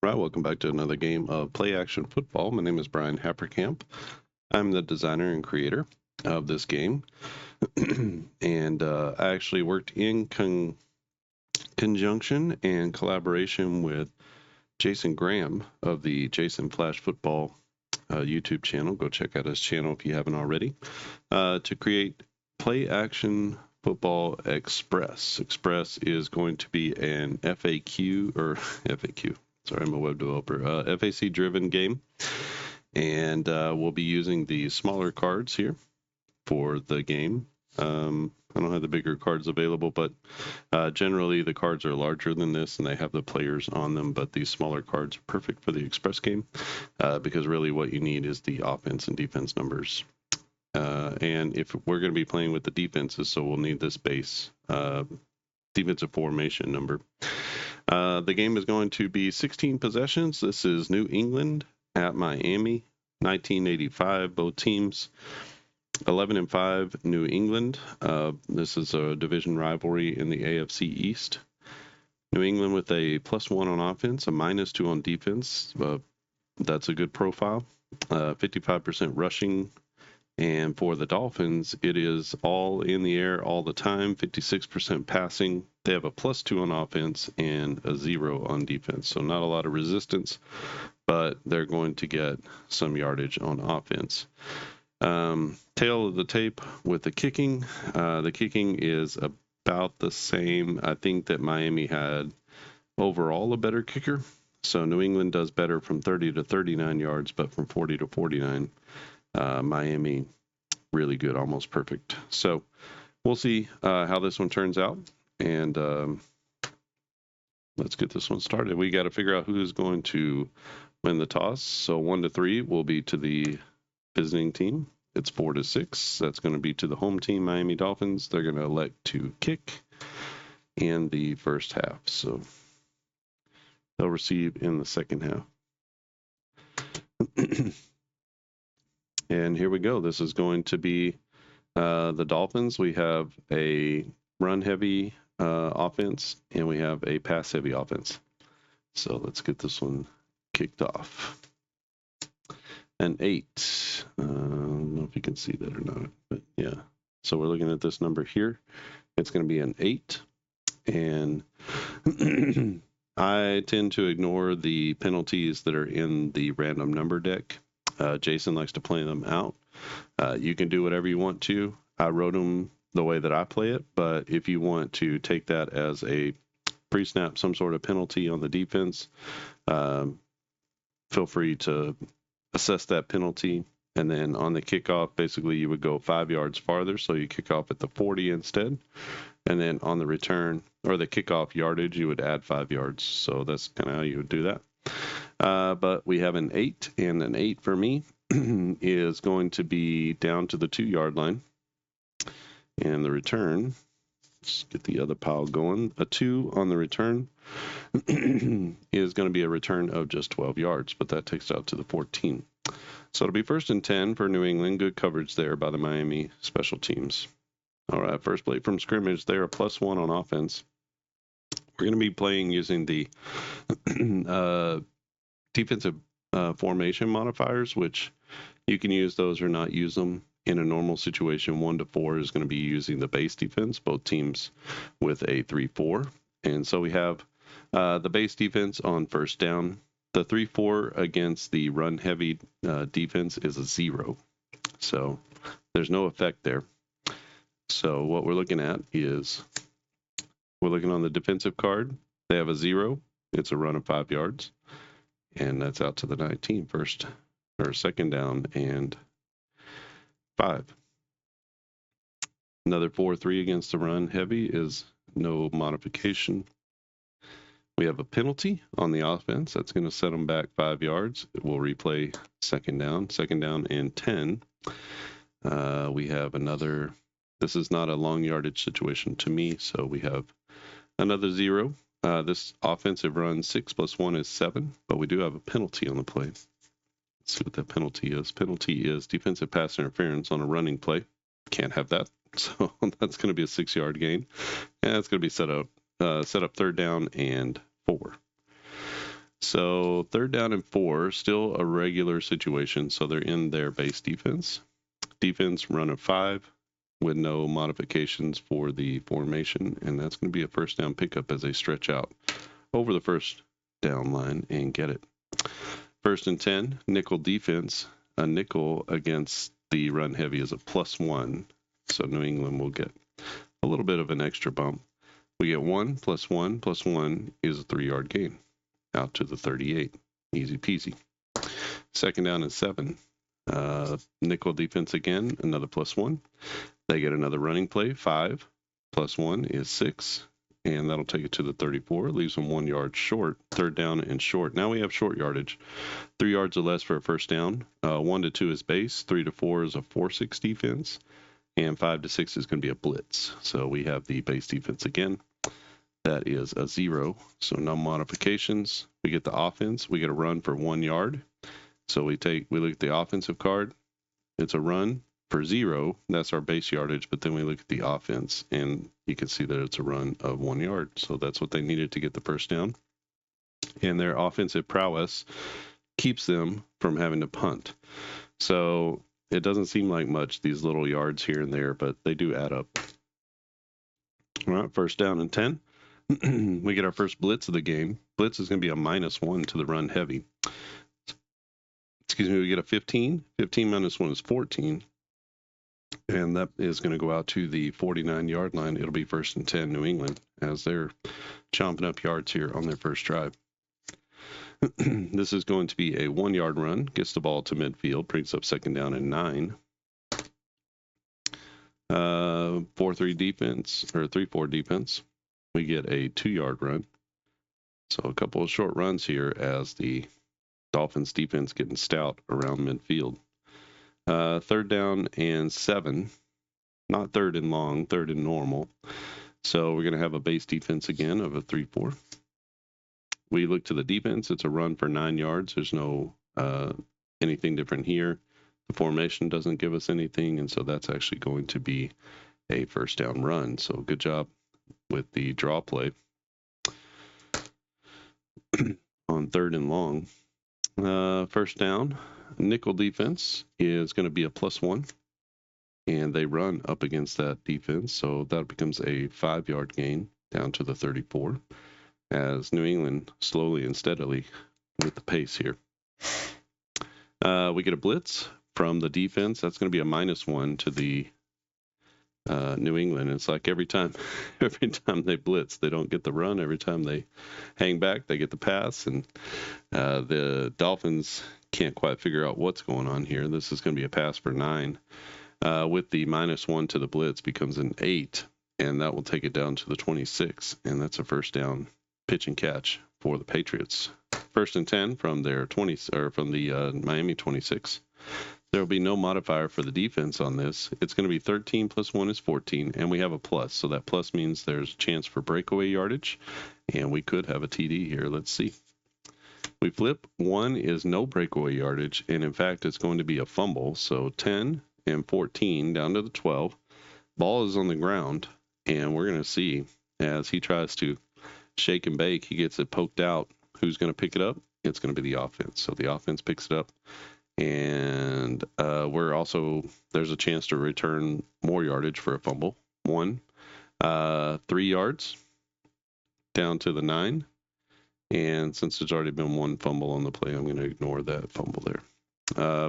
Right, welcome back to another game of Play Action Football. My name is Brian Happerkamp. I'm the designer and creator of this game. and I actually worked in conjunction and collaboration with Jason Graham of the Jason Flash Football YouTube channel. Go check out his channel if you haven't already. To create Play Action Football Express. Express is going to be an FAQ. Sorry, I'm a web developer. FAC-driven game, and we'll be using the smaller cards here for the game. I don't have the bigger cards available, but generally the cards are larger than this, and they have the players on them, but these smaller cards are perfect for the Express game because really what you need is the offense and defense numbers. And if we're going to be playing with the defenses, so we'll need this base defensive formation number. The game is going to be 16 possessions. This is New England at Miami, 1985. Both teams 11-5 New England. This is a division rivalry in the AFC East. New England with a +1 on offense, a -2 on defense. That's a good profile. 55% rushing. And for the Dolphins, it is all in the air all the time, 56% passing. They have a +2 on offense and a 0 on defense. So not a lot of resistance, but they're going to get some yardage on offense. Tail of the tape with the kicking. The kicking is about the same. I think that Miami had overall a better kicker. So New England does better from 30 to 39 yards, but from 40 to 49. Miami, really good, almost perfect. So we'll see how this one turns out, and let's get this one started. We got to figure out who's going to win the toss. So 1-3 will be to the visiting team. It's 4-6. That's going to be to the home team, Miami Dolphins. They're going to elect to kick in the first half. So they'll receive in the second half. And here we go. This is going to be the Dolphins. We have a run-heavy offense, and we have a pass-heavy offense. So let's get this one kicked off. An 8. I don't know if you can see that or not, but yeah. So we're looking at this number here. It's going to be an 8. And I tend to ignore the penalties that are in the random number deck. Jason likes to play them out. You can do whatever you want to. I wrote them the way that I play it, but if you want to take that as a pre-snap, some sort of penalty on the defense, feel free to assess that penalty. And then on the kickoff, basically you would go 5 yards farther, so you kick off at the 40 instead. And then on the return, or the kickoff yardage, you would add 5 yards. So that's kind of how you would do that. But we have an 8, and an 8 for me is going to be down to the 2-yard line. And the return, let's get the other pile going. A 2 on the return is going to be a return of just 12 yards, but that takes it out to the 14. So it'll be 1st and 10 for New England. Good coverage there by the Miami special teams. All right, first play from scrimmage. They're a +1 on offense. We're going to be playing using the defensive formation modifiers, which you can use those or not use them. In a normal situation, 1-4 is going to be using the base defense, both teams with a 3-4. And so we have the base defense on first down. The 3-4 against the run-heavy defense is a 0. So there's no effect there. So what we're looking at is we're looking on the defensive card. They have a 0. It's a run of 5 yards. And that's out to the 19, second down and 5. Another 4-3 against the run heavy is no modification. We have a penalty on the offense. That's going to set them back 5 yards. We'll replay second down and 10. We have another, this is not a long yardage situation to me, so we have another 0. This offensive run, 6 + 1 is 7, but we do have a penalty on the play. Let's see what that penalty is. Penalty is defensive pass interference on a running play. Can't have that. So that's going to be a 6-yard gain. And it's going to be set up 3rd down and 4. So 3rd down and 4, still a regular situation. So they're in their base defense. Defense run of 5 with no modifications for the formation. And that's going to be a first down pickup as they stretch out over the first down line and get it. 1st and 10, nickel defense. A nickel against the run heavy is a +1. So New England will get a little bit of an extra bump. We get 1 + 1 + 1 is a 3-yard gain out to the 38. Easy peasy. 2nd down and 7. Nickel defense again, another +1. They get another running play. 5 + 1 is 6. And that'll take it to the 34. Leaves them 1 yard short. 3rd down and short. Now we have short yardage. 3 yards or less for a first down. 1 to 2 is base. 3 to 4 is a 4-6 defense. And 5 to 6 is going to be a blitz. So we have the base defense again. That is a 0. So no modifications. We get the offense. We get a run for 1 yard. So we look at the offensive card. It's a run for 0. That's our base yardage. But then we look at the offense, and you can see that it's a run of 1 yard. So that's what they needed to get the first down. And their offensive prowess keeps them from having to punt. So it doesn't seem like much, these little yards here and there, but they do add up. All right, 1st down and 10. We get our first blitz of the game. Blitz is going to be a -1 to the run heavy. Excuse me, we get a 15. 15 minus 1 is 14. And that is going to go out to the 49-yard line. It'll be 1st and 10 New England as they're chomping up yards here on their first drive. This is going to be a 1-yard run. Gets the ball to midfield. Brings up 2nd down and 9. 4-3 defense, or 3-4 defense. We get a 2-yard run. So a couple of short runs here as the Dolphins defense getting stout around midfield. 3rd down and 7. Not 3rd and long, 3rd and normal. So we're going to have a base defense again of a 3-4. We look to the defense. It's a run for 9 yards. There's no anything different here. The formation doesn't give us anything, and so that's actually going to be a first down run. So good job with the draw play on 3rd and long. First down, nickel defense is going to be a +1, and they run up against that defense, so that becomes a 5-yard gain down to the 34 as New England slowly and steadily with the pace here. We get a blitz from the defense. That's going to be a -1 to the New England. It's like every time they blitz, they don't get the run. Every time they hang back, they get the pass. And the Dolphins can't quite figure out what's going on here. This is going to be a pass for 9. With the -1 to the blitz becomes an 8, and that will take it down to the 26. And that's a first down pitch and catch for the Patriots. 1st and 10 from their 20, or from the Miami 26. There will be no modifier for the defense on this. It's going to be 13 + 1 is 14, and we have a plus. So that plus means there's a chance for breakaway yardage, and we could have a TD here. Let's see. We flip. 1 is no breakaway yardage, and in fact, it's going to be a fumble. So 10 and 14 down to the 12. Ball is on the ground, and we're going to see as he tries to shake and bake, he gets it poked out. Who's going to pick it up? It's going to be the offense. So the offense picks it up. And there's a chance to return more yardage for a fumble. 1, 3 yards down to the 9. And since there's already been 1 fumble on the play, I'm going to ignore that fumble there.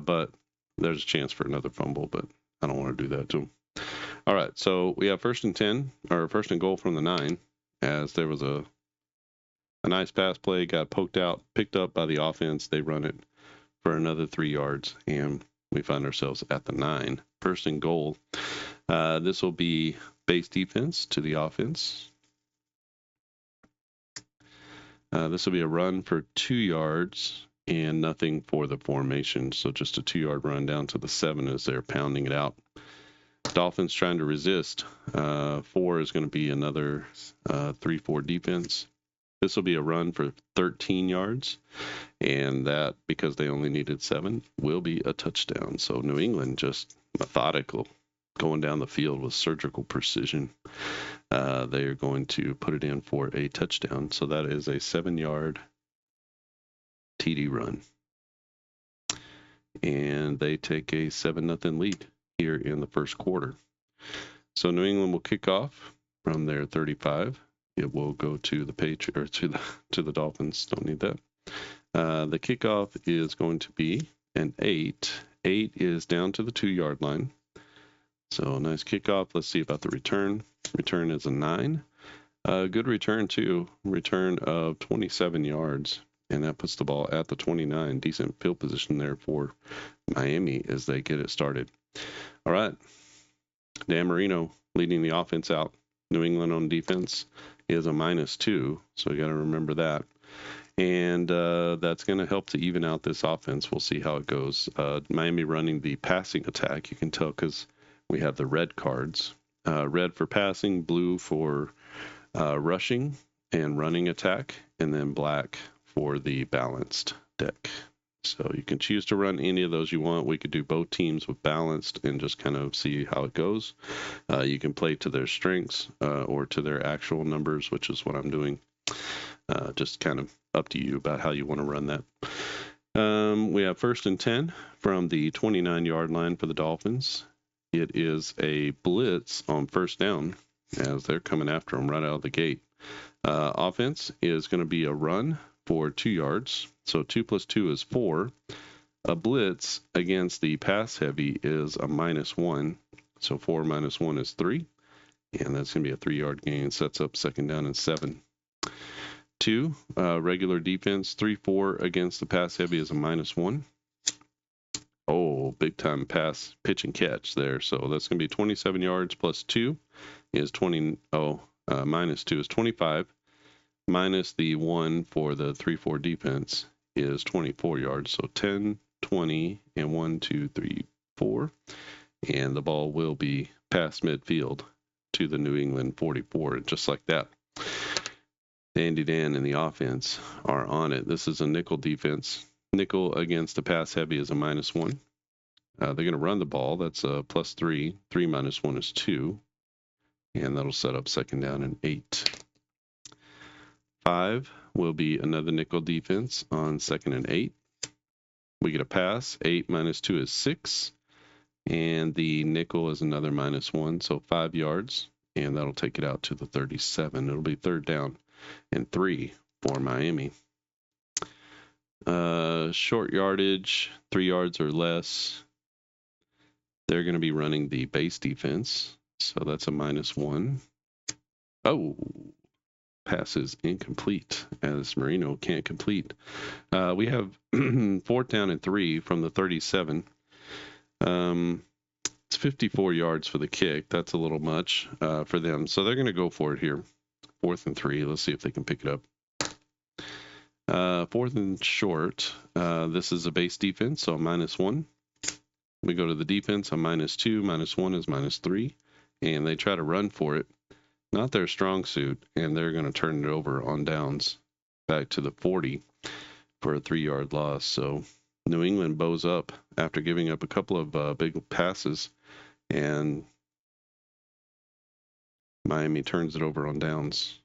But there's a chance for another fumble, but I don't want to do that to him. All right, so we have 1st and 10, or 1st and goal from the 9, as there was a nice pass play, got poked out, picked up by the offense. They run it for another 3 yards, and we find ourselves at the 9. 1st and goal. This will be base defense to the offense. This will be a run for 2 yards and nothing for the formation. So just a 2-yard run down to the 7 as they're pounding it out. Dolphins trying to resist. 4 is going to be another 3-4 defense. This will be a run for 13 yards, and that, because they only needed 7, will be a touchdown. So New England just methodical, going down the field with surgical precision. They are going to put it in for a touchdown. So that is a 7-yard TD run. And they take a 7-0 lead here in the first quarter. So New England will kick off from their 35. It will go to the Patriots or to the Dolphins. Don't need that. The kickoff is going to be an 8. 8 is down to the 2-yard line. So nice kickoff. Let's see about the return. Return is a 9. Good return too. Return of 27 yards. And that puts the ball at the 29. Decent field position there for Miami as they get it started. All right. Dan Marino leading the offense out. New England on defense is a -2. So you got to remember that. And that's going to help to even out this offense. We'll see how it goes. Miami running the passing attack. You can tell because we have the red cards. Red for passing, blue for rushing and running attack, and then black for the balanced deck. So you can choose to run any of those you want. We could do both teams with balanced and just kind of see how it goes. You can play to their strengths or to their actual numbers, which is what I'm doing. Just kind of up to you about how you want to run that. We have 1st and 10 from the 29-yard line for the Dolphins. It is a blitz on 1st down as they're coming after them right out of the gate. Offense is going to be a run for 2 yards. So 2 + 2 is 4. A blitz against the pass heavy is a -1. So 4 - 1 is 3. And that's going to be a 3-yard gain. Sets up 2nd down and 7. 2, regular defense. 3-4 against the pass heavy is a -1. Oh, big time pass, pitch and catch there. So that's going to be 27 yards plus 2 is 20. -2 is 25. Minus the 1 for the 3-4 defense is 24 yards. So 10, 20, and 1, 2, 3, 4. And the ball will be past midfield to the New England 44, just like that. Andy Dan and the offense are on it. This is a nickel defense. Nickel against the pass heavy is a -1. They're going to run the ball. That's a +3. 3 - 1 is 2. And that'll set up 2nd down and 8. 5 will be another nickel defense on 2nd and 8. We get a pass. 8 - 2 is 6. And the nickel is another -1, so 5 yards. And that'll take it out to the 37. It'll be 3rd down and 3 for Miami. Short yardage, 3 yards or less. They're going to be running the base defense. So that's a -1. Oh, pass is incomplete as Marino can't complete. We have 4th down and 3 from the 37. It's 54 yards for the kick. That's a little much for them. So they're going to go for it here. 4th and 3. Let's see if they can pick it up. 4th and short. This is a base defense, so a -1. We go to the defense, a -2. -1 is -3. And they try to run for it. Not their strong suit, and they're going to turn it over on downs back to the 40 for a 3-yard loss. So New England bows up after giving up a couple of big passes, and Miami turns it over on downs.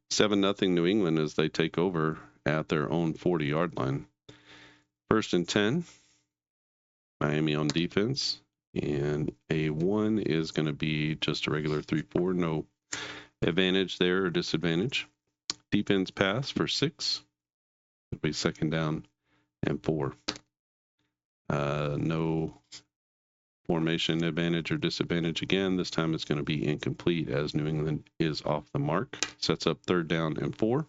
7-0 New England as they take over at their own 40-yard line. 1st and 10, Miami on defense. And a 1 is going to be just a regular 3-4. No advantage there or disadvantage. Defense pass for 6. It'll be 2nd down and 4. No formation advantage or disadvantage again. This time it's going to be incomplete as New England is off the mark. Sets up 3rd down and 4.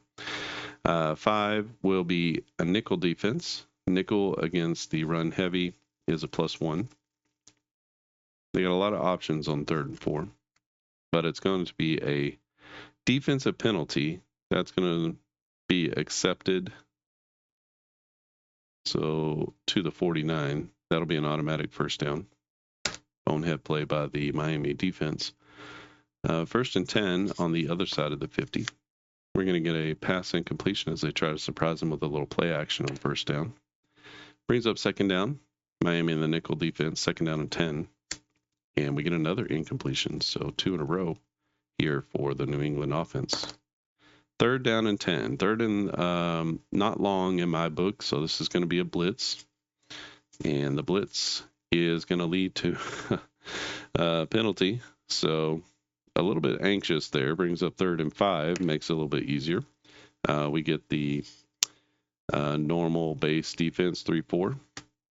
5 will be a nickel defense. Nickel against the run heavy is a +1. They got a lot of options on 3rd and 4, but it's going to be a defensive penalty that's going to be accepted. So to the 49, that'll be an automatic 1st down. Bonehead play by the Miami defense. 1st and 10 on the other side of the 50. We're going to get a pass incompletion as they try to surprise them with a little play action on 1st down. Brings up 2nd down. Miami in the nickel defense, 2nd down and 10. And we get another incompletion, so 2 in a row here for the New England offense. Third down and 10. Third and not long in my book, so this is going to be a blitz. And the blitz is going to lead to a penalty. So a little bit anxious there. Brings up 3rd and 5. Makes it a little bit easier. We get the normal base defense 3-4.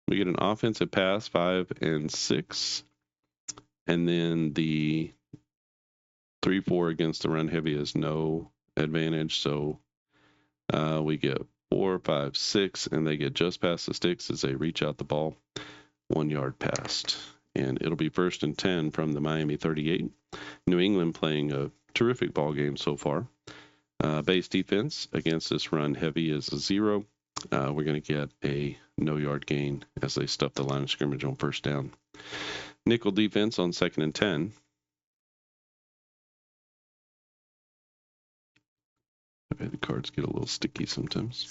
We get an offensive pass 5 and 6. And then the 3-4 against the run heavy is no advantage. So we get 4, 5, 6, and they get just past the sticks as they reach out the ball. 1 yard passed. And it'll be 1st and 10 from the Miami 38. New England playing a terrific ball game so far. Base defense against this run heavy is a 0. We're going to get a no yard gain as they stuff the line of scrimmage on 1st down. Nickel defense on 2nd and 10. The cards get a little sticky sometimes.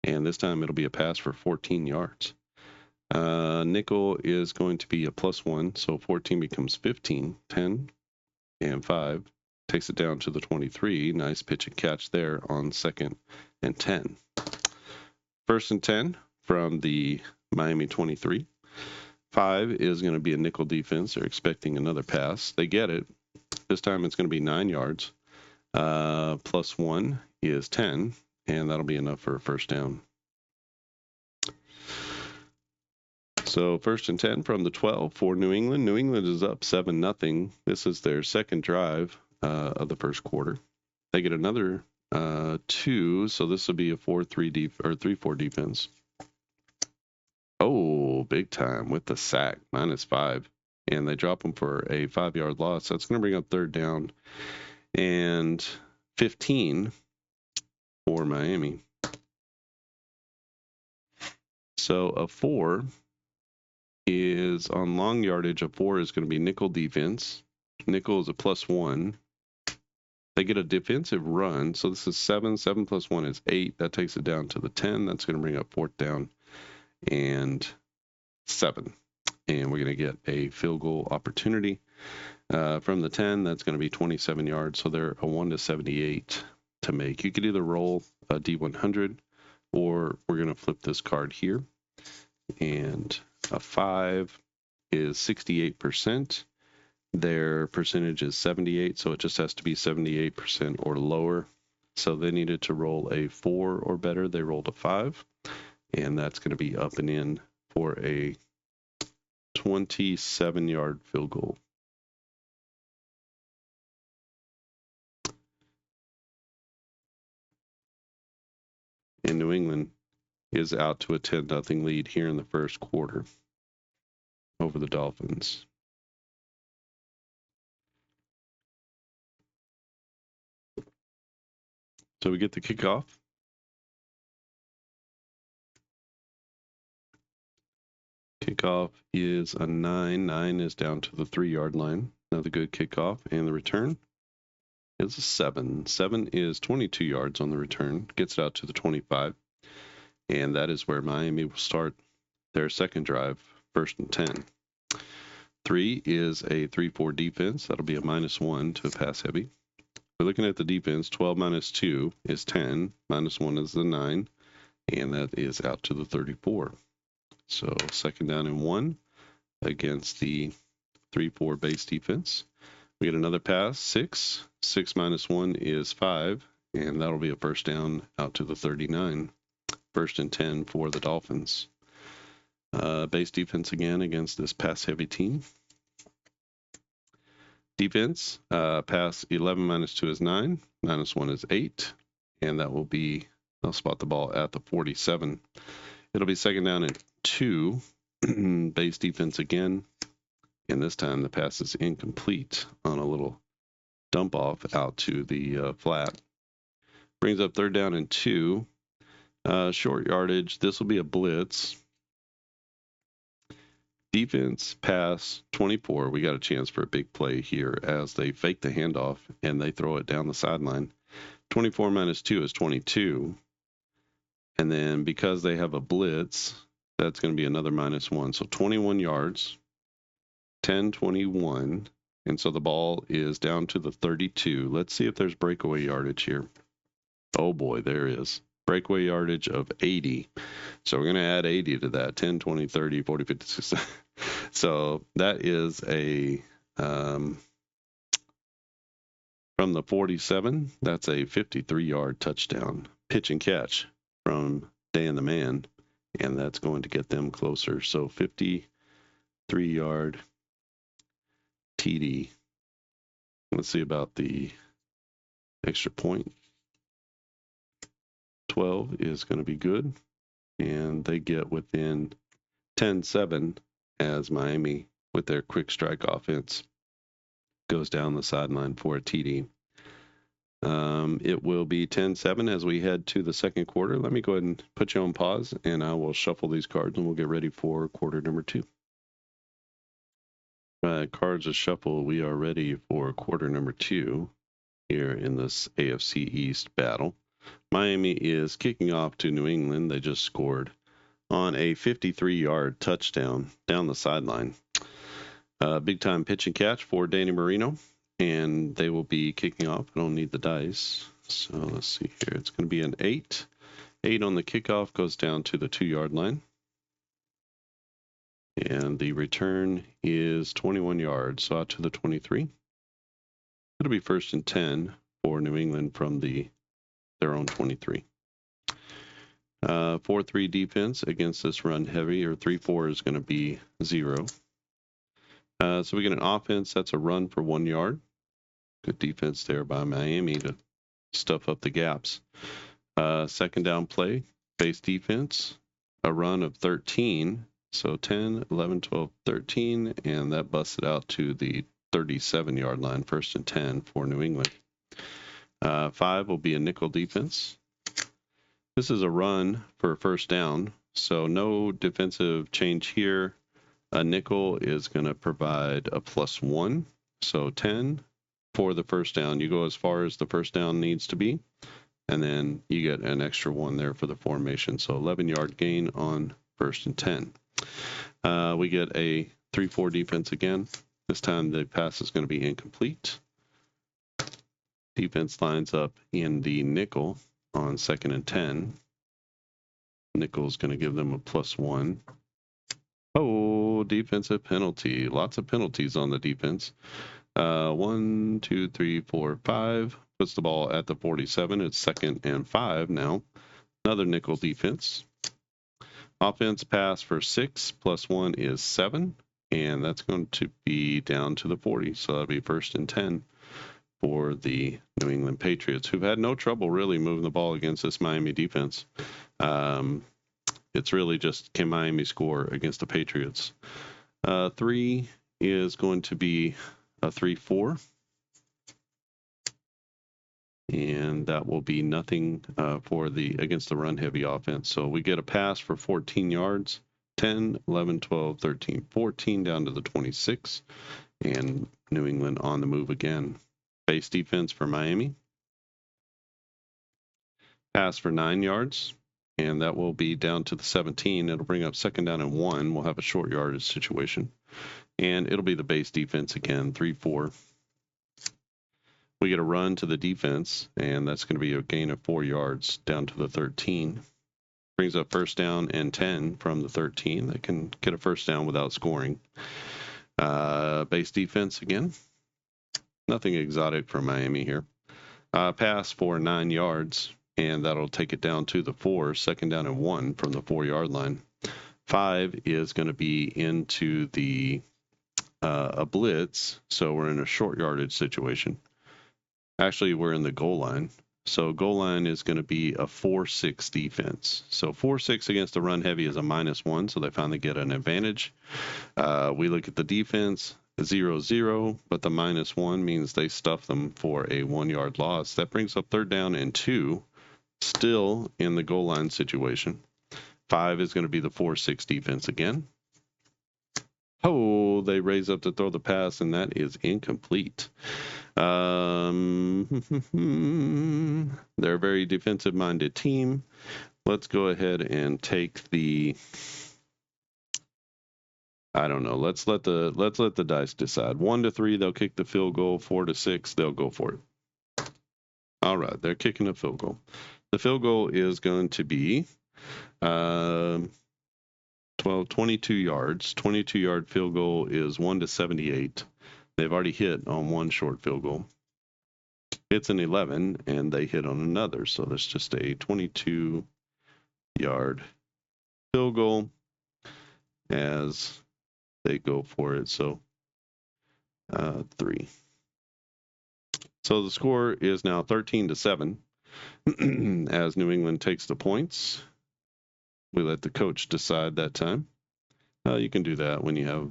And this time it'll be a pass for 14 yards. Nickel is going to be a +1, so 14 becomes 15, 10, and 5. Takes it down to the 23. Nice pitch and catch there on 2nd and 10. 1st and 10 from the Miami 23. 5 is going to be a nickel defense. They're expecting another pass. They get it. This time it's going to be 9 yards. +1 is 10, and that'll be enough for a 1st down. So 1st and 10 from the 12 for New England. New England is up 7-0. This is their 2nd drive of the 1st quarter. They get another 2, so this will be a 3-4 defense. Oh, big time with the sack, -5. And they drop them for a 5-yard loss. That's going to bring up 3rd down and 15 for Miami. So a 4 is on long yardage. A 4 is going to be nickel defense. Nickel is a +1. They get a defensive run. So this is 7. 7 + 1 is 8. That takes it down to the 10. That's going to bring up 4th down and 7. And we're going to get a field goal opportunity. From the 10, that's going to be 27 yards. So they're a 1-78 to make. You could either roll a D100 or we're going to flip this card here. And a 5 is 68%. Their percentage is 78, so it just has to be 78% or lower. So they needed to roll a 4 or better. They rolled a 5, and that's going to be up and in for a 27-yard field goal. And New England is out to a 10-0 lead here in the 1st quarter over the Dolphins. So we get the kickoff. Kickoff is a 9. 9 is down to the 3-yard line. Another good kickoff. And the return is a 7. 7 is 22 yards on the return. Gets it out to the 25. And that is where Miami will start their 2nd drive, 1st and 10. 3 is a 3-4 defense. That'll be a -1 to a pass heavy. We're looking at the defense. 12 - 2 is 10. -1 is the 9. And that is out to the 34. So 2nd down and 1 against the 3-4 base defense. We get another pass, 6. 6 - 1 is 5. And that'll be a 1st down out to the 39. 1st and 10 for the Dolphins. Base defense again against this pass-heavy team. Defense, pass 11 - 2 is 9. -1 is 8. And that will be, they'll spot the ball at the 47. It'll be 2nd down and 2. Base defense again. And this time the pass is incomplete on a little dump off out to the flat. Brings up 3rd down and 2. Short yardage. This will be a blitz. Defense, pass, 24. We got a chance for a big play here as they fake the handoff and they throw it down the sideline. 24 - 2 is 22. And then because they have a blitz, that's going to be another -1. So 21 yards, 10-21. And so the ball is down to the 32. Let's see if there's breakaway yardage here. Oh boy, there is. Breakaway yardage of 80. So we're going to add 80 to that. 10, 20, 30, 40, 50, 60. So that is a, from the 47, that's a 53-yard touchdown. Pitch and catch from Dan the Man. And that's going to get them closer. So 53-yard TD. Let's see about the extra point. 12 is going to be good. And they get within 10-7 as Miami, with their quick strike offense, goes down the sideline for a TD. It will be 10-7 as we head to the second quarter. Let me go ahead and put you on pause, and I will shuffle these cards, and we'll get ready for quarter number 2. Cards are shuffled. We are ready for quarter number 2 here in this AFC East battle. Miami is kicking off to New England. They just scored on a 53-yard touchdown down the sideline. Big time pitch and catch for Dan Marino, and they will be kicking off. I don't need the dice. So let's see here. It's going to be an 8. 8 on the kickoff, goes down to the 2-yard line. And the return is 21 yards, so out to the 23. It'll be 1st and 10 for New England from their own 23. 4-3 defense against this run heavy, or 3-4 is going to be 0. So we get an offense that's a run for 1 yard. Good defense there by Miami to stuff up the gaps. Second down play, base defense, a run of 13. So 10, 11, 12, 13, and that busted out to the 37-yard line, 1st and 10 for New England. 5 will be a nickel defense. This is a run for 1st down, so no defensive change here. A nickel is going to provide a +1, so 10 for the 1st down. You go as far as the 1st down needs to be, and then you get an extra 1 there for the formation. So 11-yard gain on 1st and 10. We get a 3-4 defense again. This time the pass is going to be incomplete. Defense lines up in the nickel on 2nd and 10. Nickel is going to give them a +1. Oh, defensive penalty. Lots of penalties on the defense. 1, 2, 3, 4, 5. Puts the ball at the 47. It's 2nd and 5 now. Another nickel defense. Offense pass for 6 +1 is 7. And that's going to be down to the 40. So that'll be 1st and 10 for the New England Patriots, who've had no trouble really moving the ball against this Miami defense. It's really just, can Miami score against the Patriots? 3 is going to be a 3-4. And that will be nothing against the run-heavy offense. So we get a pass for 14 yards, 10, 11, 12, 13, 14, down to the 26. And New England on the move again. Base defense for Miami. Pass for 9 yards, and that will be down to the 17. It'll bring up 2nd down and 1. We'll have a short yardage situation. And it'll be the base defense again, 3-4. We get a run to the defense, and that's going to be a gain of 4 yards down to the 13. Brings up 1st down and 10 from the 13. They can get a 1st down without scoring. Base defense again. Nothing exotic for Miami here. Pass for 9 yards, and that'll take it down to the 4. 2nd down and 1 from the 4-yard line. 5 is going to be into the a blitz, so we're in a short yardage situation. Actually, we're in the goal line. So goal line is going to be a 4-6 defense. So 4-6 against the run heavy is a -1, so they finally get an advantage. We look at the defense, 0-0, but the -1 means they stuff them for a 1-yard loss. That brings up 3rd down and 2, still in the goal line situation. 5 is going to be the 4-6 defense again. Oh, they raise up to throw the pass, and that is incomplete. They're a very defensive-minded team. Let's go ahead and take the, I don't know. Let's let the dice decide. 1-3, they'll kick the field goal. 4-6, they'll go for it. All right, they're kicking a field goal. The field goal is going to be 22 yards. 22-yard field goal is 1-78. They've already hit on one short field goal. It's an 11, and they hit on another. So that's just a 22-yard field goal as they go for it. So 3. So the score is now 13-7 as New England takes the points. We let the coach decide that time. You can do that when you have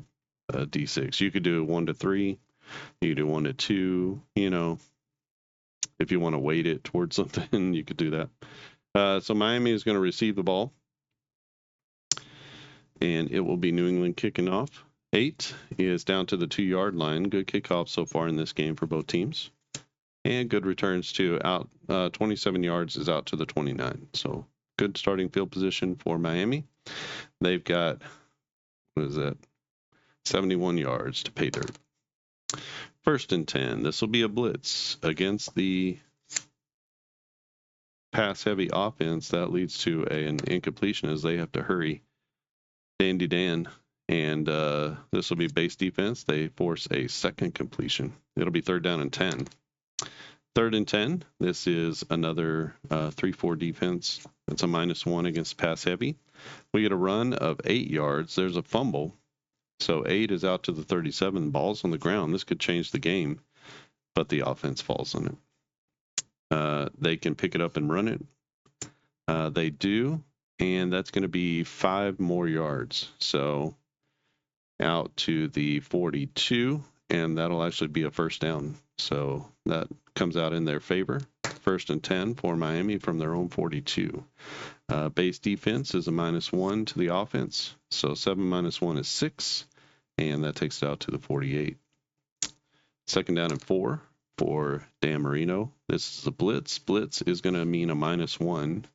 a D6. You could do 1-3. You could do 1-2. You know, if you want to weight it towards something, you could do that. So Miami is going to receive the ball, and it will be New England kicking off. 8 is down to the 2-yard line. Good kickoff so far in this game for both teams. And good returns to out 27 yards is out to the 29. So good starting field position for Miami. They've got, 71 yards to pay dirt. 1st and 10. This will be a blitz against the pass-heavy offense. That leads to an incompletion as they have to hurry. Dandy Dan. And this will be base defense. They force a second completion. It'll be 3rd down and 10. 3rd and 10. This is another 3-4 defense. It's a -1 against pass heavy. We get a run of 8 yards. There's a fumble. So 8 is out to the 37. Ball's on the ground. This could change the game, but the offense falls on it. They can pick it up and run it. They do, and that's going to be 5 more yards. So out to the 42, and that'll actually be a 1st down. So that comes out in their favor. 1st and 10 for Miami from their own 42. Base defense is a -1 to the offense. So 7 - 1 is 6, and that takes it out to the 48. 2nd down and 4 for Dan Marino. This is a blitz. Blitz is going to mean a -1.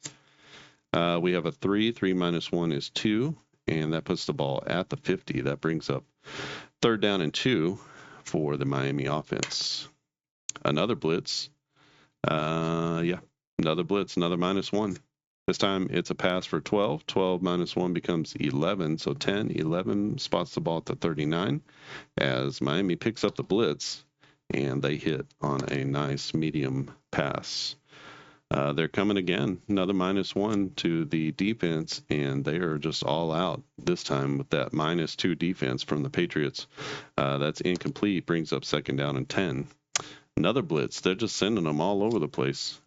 We have a 3. 3 - 1 is 2, and that puts the ball at the 50. That brings up 3rd down and 2 for the Miami offense. Another blitz. Another blitz, another -1. This time it's a pass for 12. 12 - 1 becomes 11. So 10, 11 spots the ball at the 39 as Miami picks up the blitz, and they hit on a nice medium pass. They're coming again, another -1 to the defense, and they are just all out this time with that -2 defense from the Patriots. That's incomplete, brings up 2nd down and 10. Another blitz. They're just sending them all over the place.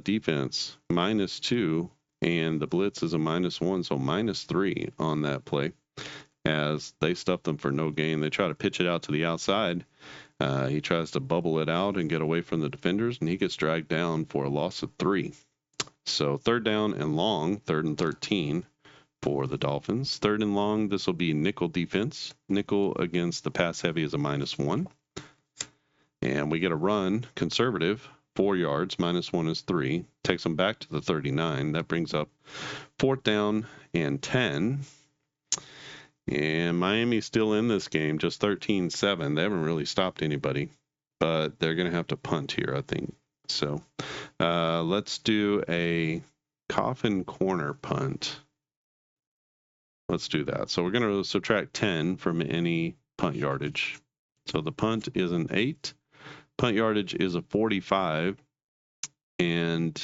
Defense, -2, and the blitz is a -1, so -3 on that play as they stuff them for no gain. They try to pitch it out to the outside. He tries to bubble it out and get away from the defenders, and he gets dragged down for a loss of 3. So 3rd down and long, 3rd and 13 for the Dolphins. 3rd and long, this will be nickel defense. Nickel against the pass heavy is a -1. And we get a run, conservative, 4 yards, -1 is 3. Takes them back to the 39. That brings up 4th down and 10. And Miami's still in this game, just 13-7. They haven't really stopped anybody, but they're going to have to punt here, I think. So let's do a coffin corner punt. Let's do that. So we're going to subtract 10 from any punt yardage. So the punt is an 8. Punt yardage is a 45, and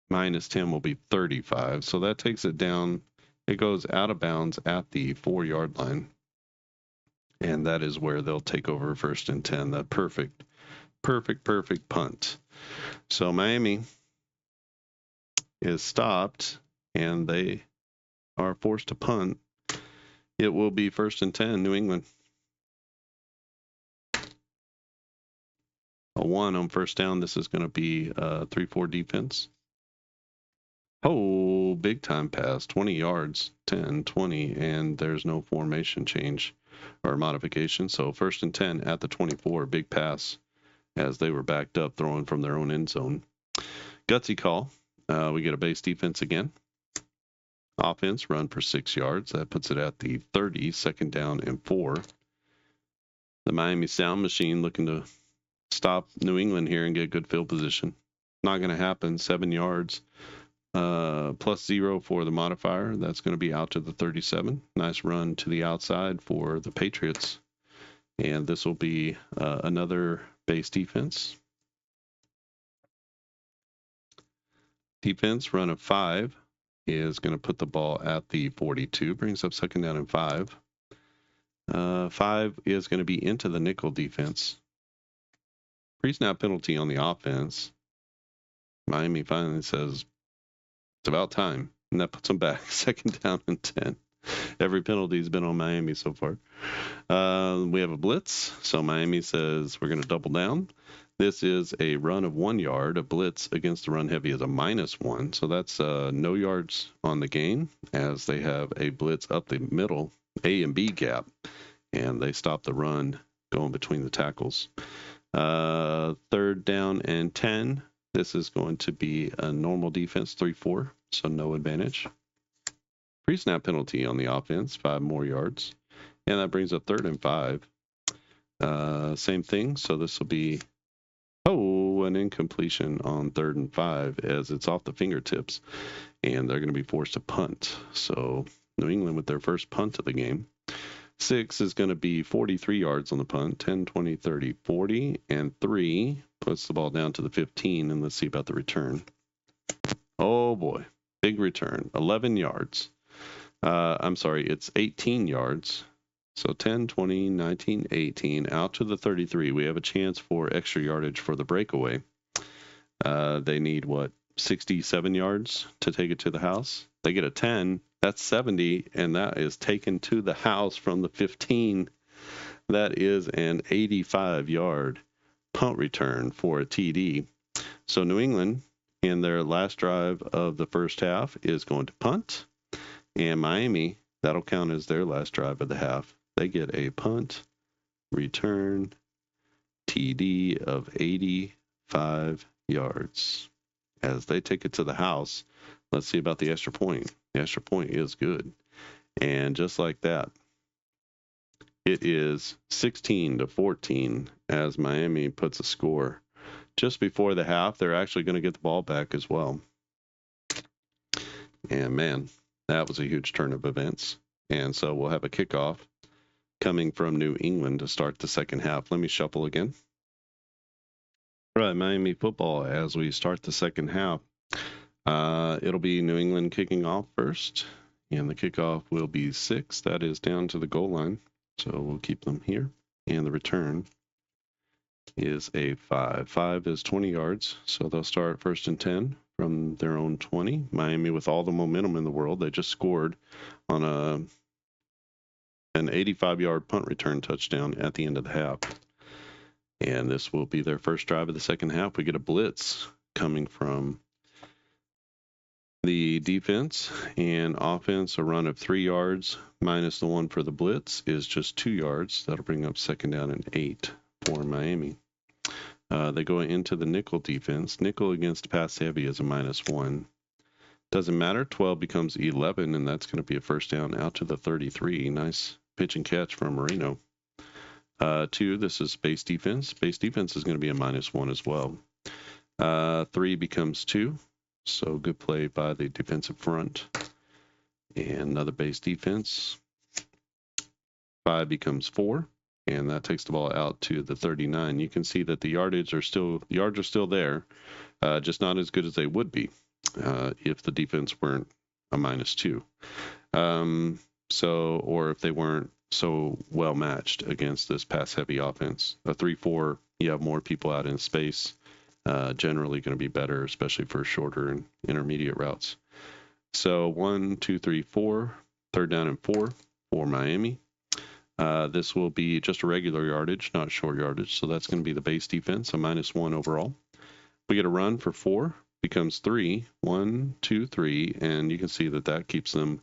-10 will be 35. So that takes it down. It goes out of bounds at the 4-yard line. And that is where they'll take over 1st and 10. That perfect punt. So Miami is stopped, and they are forced to punt. It will be 1st and 10, New England. A 1 on 1st down. This is going to be a 3-4 defense. Oh, big time pass, 20 yards, 10, 20, and there's no formation change or modification. So 1st and 10 at the 24, big pass as they were backed up, throwing from their own end zone. Gutsy call. We get a base defense again. Offense, run for 6 yards. That puts it at the 30, 2nd down and 4. The Miami Sound Machine looking to stop New England here and get good field position. Not going to happen. 7 yards. Plus 0 for the modifier. That's going to be out to the 37. Nice run to the outside for the Patriots. And this will be another base defense. Defense run of 5 is going to put the ball at the 42. Brings up second down and 5. 5 is going to be into the nickel defense. Pre-snap penalty on the offense. Miami finally says, it's about time. And that puts them back. Second down and 10. Every penalty has been on Miami so far. We have a blitz. So Miami says we're going to double down. This is a run of 1 yard. A blitz against the run heavy is a -1. So that's no yards on the gain as they have a blitz up the middle, A and B gap. And they stop the run going between the tackles. Third down and 10. This is going to be a normal defense, 3-4, so no advantage. Pre-snap penalty on the offense, 5 more yards. And that brings up third and 5. Same thing, so this will be, an incompletion on third and 5 as it's off the fingertips. And they're going to be forced to punt. So New England with their first punt of the game. 6 is going to be 43 yards on the punt, 10, 20, 30, 40, and 3 puts the ball down to the 15, and let's see about the return. Oh, boy. Big return. 11 yards. I'm sorry, it's 18 yards. So 10, 20, 19, 18, out to the 33. We have a chance for extra yardage for the breakaway. They need, 67 yards to take it to the house? They get a 10. That's 70, and that is taken to the house from the 15. That is an 85-yard punt return for a TD. So New England, in their last drive of the first half, is going to punt. And Miami, that'll count as their last drive of the half. They get a punt, return, TD of 85 yards. As they take it to the house, let's see about the extra point. The extra point is good. And just like that, it is 16-14 as Miami puts a score. Just before the half, they're actually going to get the ball back as well. And man, that was a huge turn of events. And so we'll have a kickoff coming from New England to start the second half. Let me shuffle again. All right, Miami football as we start the second half. It'll be New England kicking off first, and the kickoff will be 6. That is down to the goal line, so we'll keep them here. And the return is a 5. 5 is 20 yards, so they'll start first and 10 from their own 20. Miami with all the momentum in the world. They just scored on an 85-yard punt return touchdown at the end of the half. And this will be their first drive of the second half. We get a blitz coming from the defense and offense. A run of 3 yards minus the 1 for the blitz is just 2 yards. That'll bring up second down and 8 for Miami. They go into the nickel defense. Nickel against pass heavy is a -1. Doesn't matter. 12 becomes 11, and that's going to be a first down out to the 33. Nice pitch and catch from Marino. 2, this is base defense. Base defense is going to be a -1 as well. 3 becomes 2. So good play by the defensive front. And another base defense. 5 becomes 4. And that takes the ball out to the 39. You can see that the yards are still there, just not as good as they would be if the defense weren't a -2. Or if they weren't so well matched against this pass-heavy offense. A 3-4, you have more people out in space. Generally going to be better, especially for shorter and intermediate routes. So 1, 2, 3, 4, third down and 4 for Miami. This will be just a regular yardage, not short yardage. So that's going to be the base defense, a -1 overall. We get a run for 4, becomes 3, 1, 2, 3, and you can see that keeps them.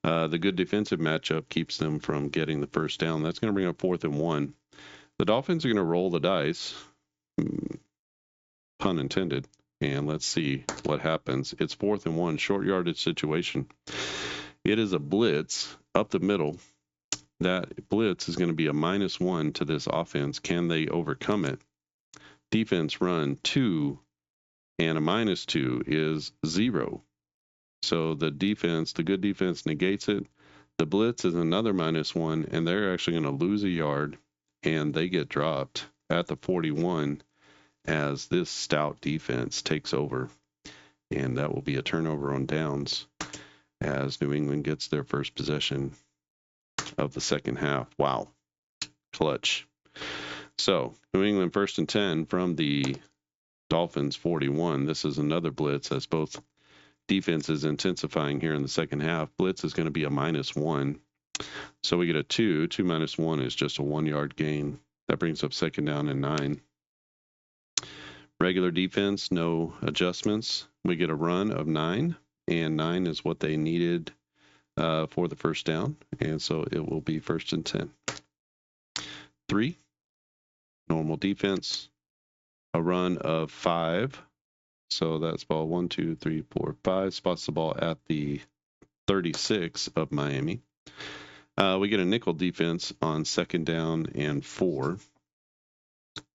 The good defensive matchup keeps them from getting the first down. That's going to bring up 4th and 1. The Dolphins are going to roll the dice, pun intended, and let's see what happens. It's 4th and 1, short yardage situation. It is a blitz up the middle. That blitz is going to be a -1 to this offense. Can they overcome it? Defense run 2 and a -2 is 0. So the good defense negates it. The blitz is another -1, and they're actually going to lose a yard, and they get dropped at the 41 as this stout defense takes over. And that will be a turnover on downs as New England gets their first possession of the second half. Wow. Clutch. So New England 1st and 10 from the Dolphins 41. This is another blitz as both defenses intensifying here in the second half. Blitz is going to be a -1. So we get a 2. 2 minus 1 is just a 1-yard gain. That brings up second down and 9. Regular defense, no adjustments. We get a run of 9, and 9 is what they needed for the first down. And so it will be 1st and 10. 3, normal defense, a run of 5. So that's ball 1, 2, 3, 4, 5. Spots the ball at the 36 of Miami. We get a nickel defense on second down and 4.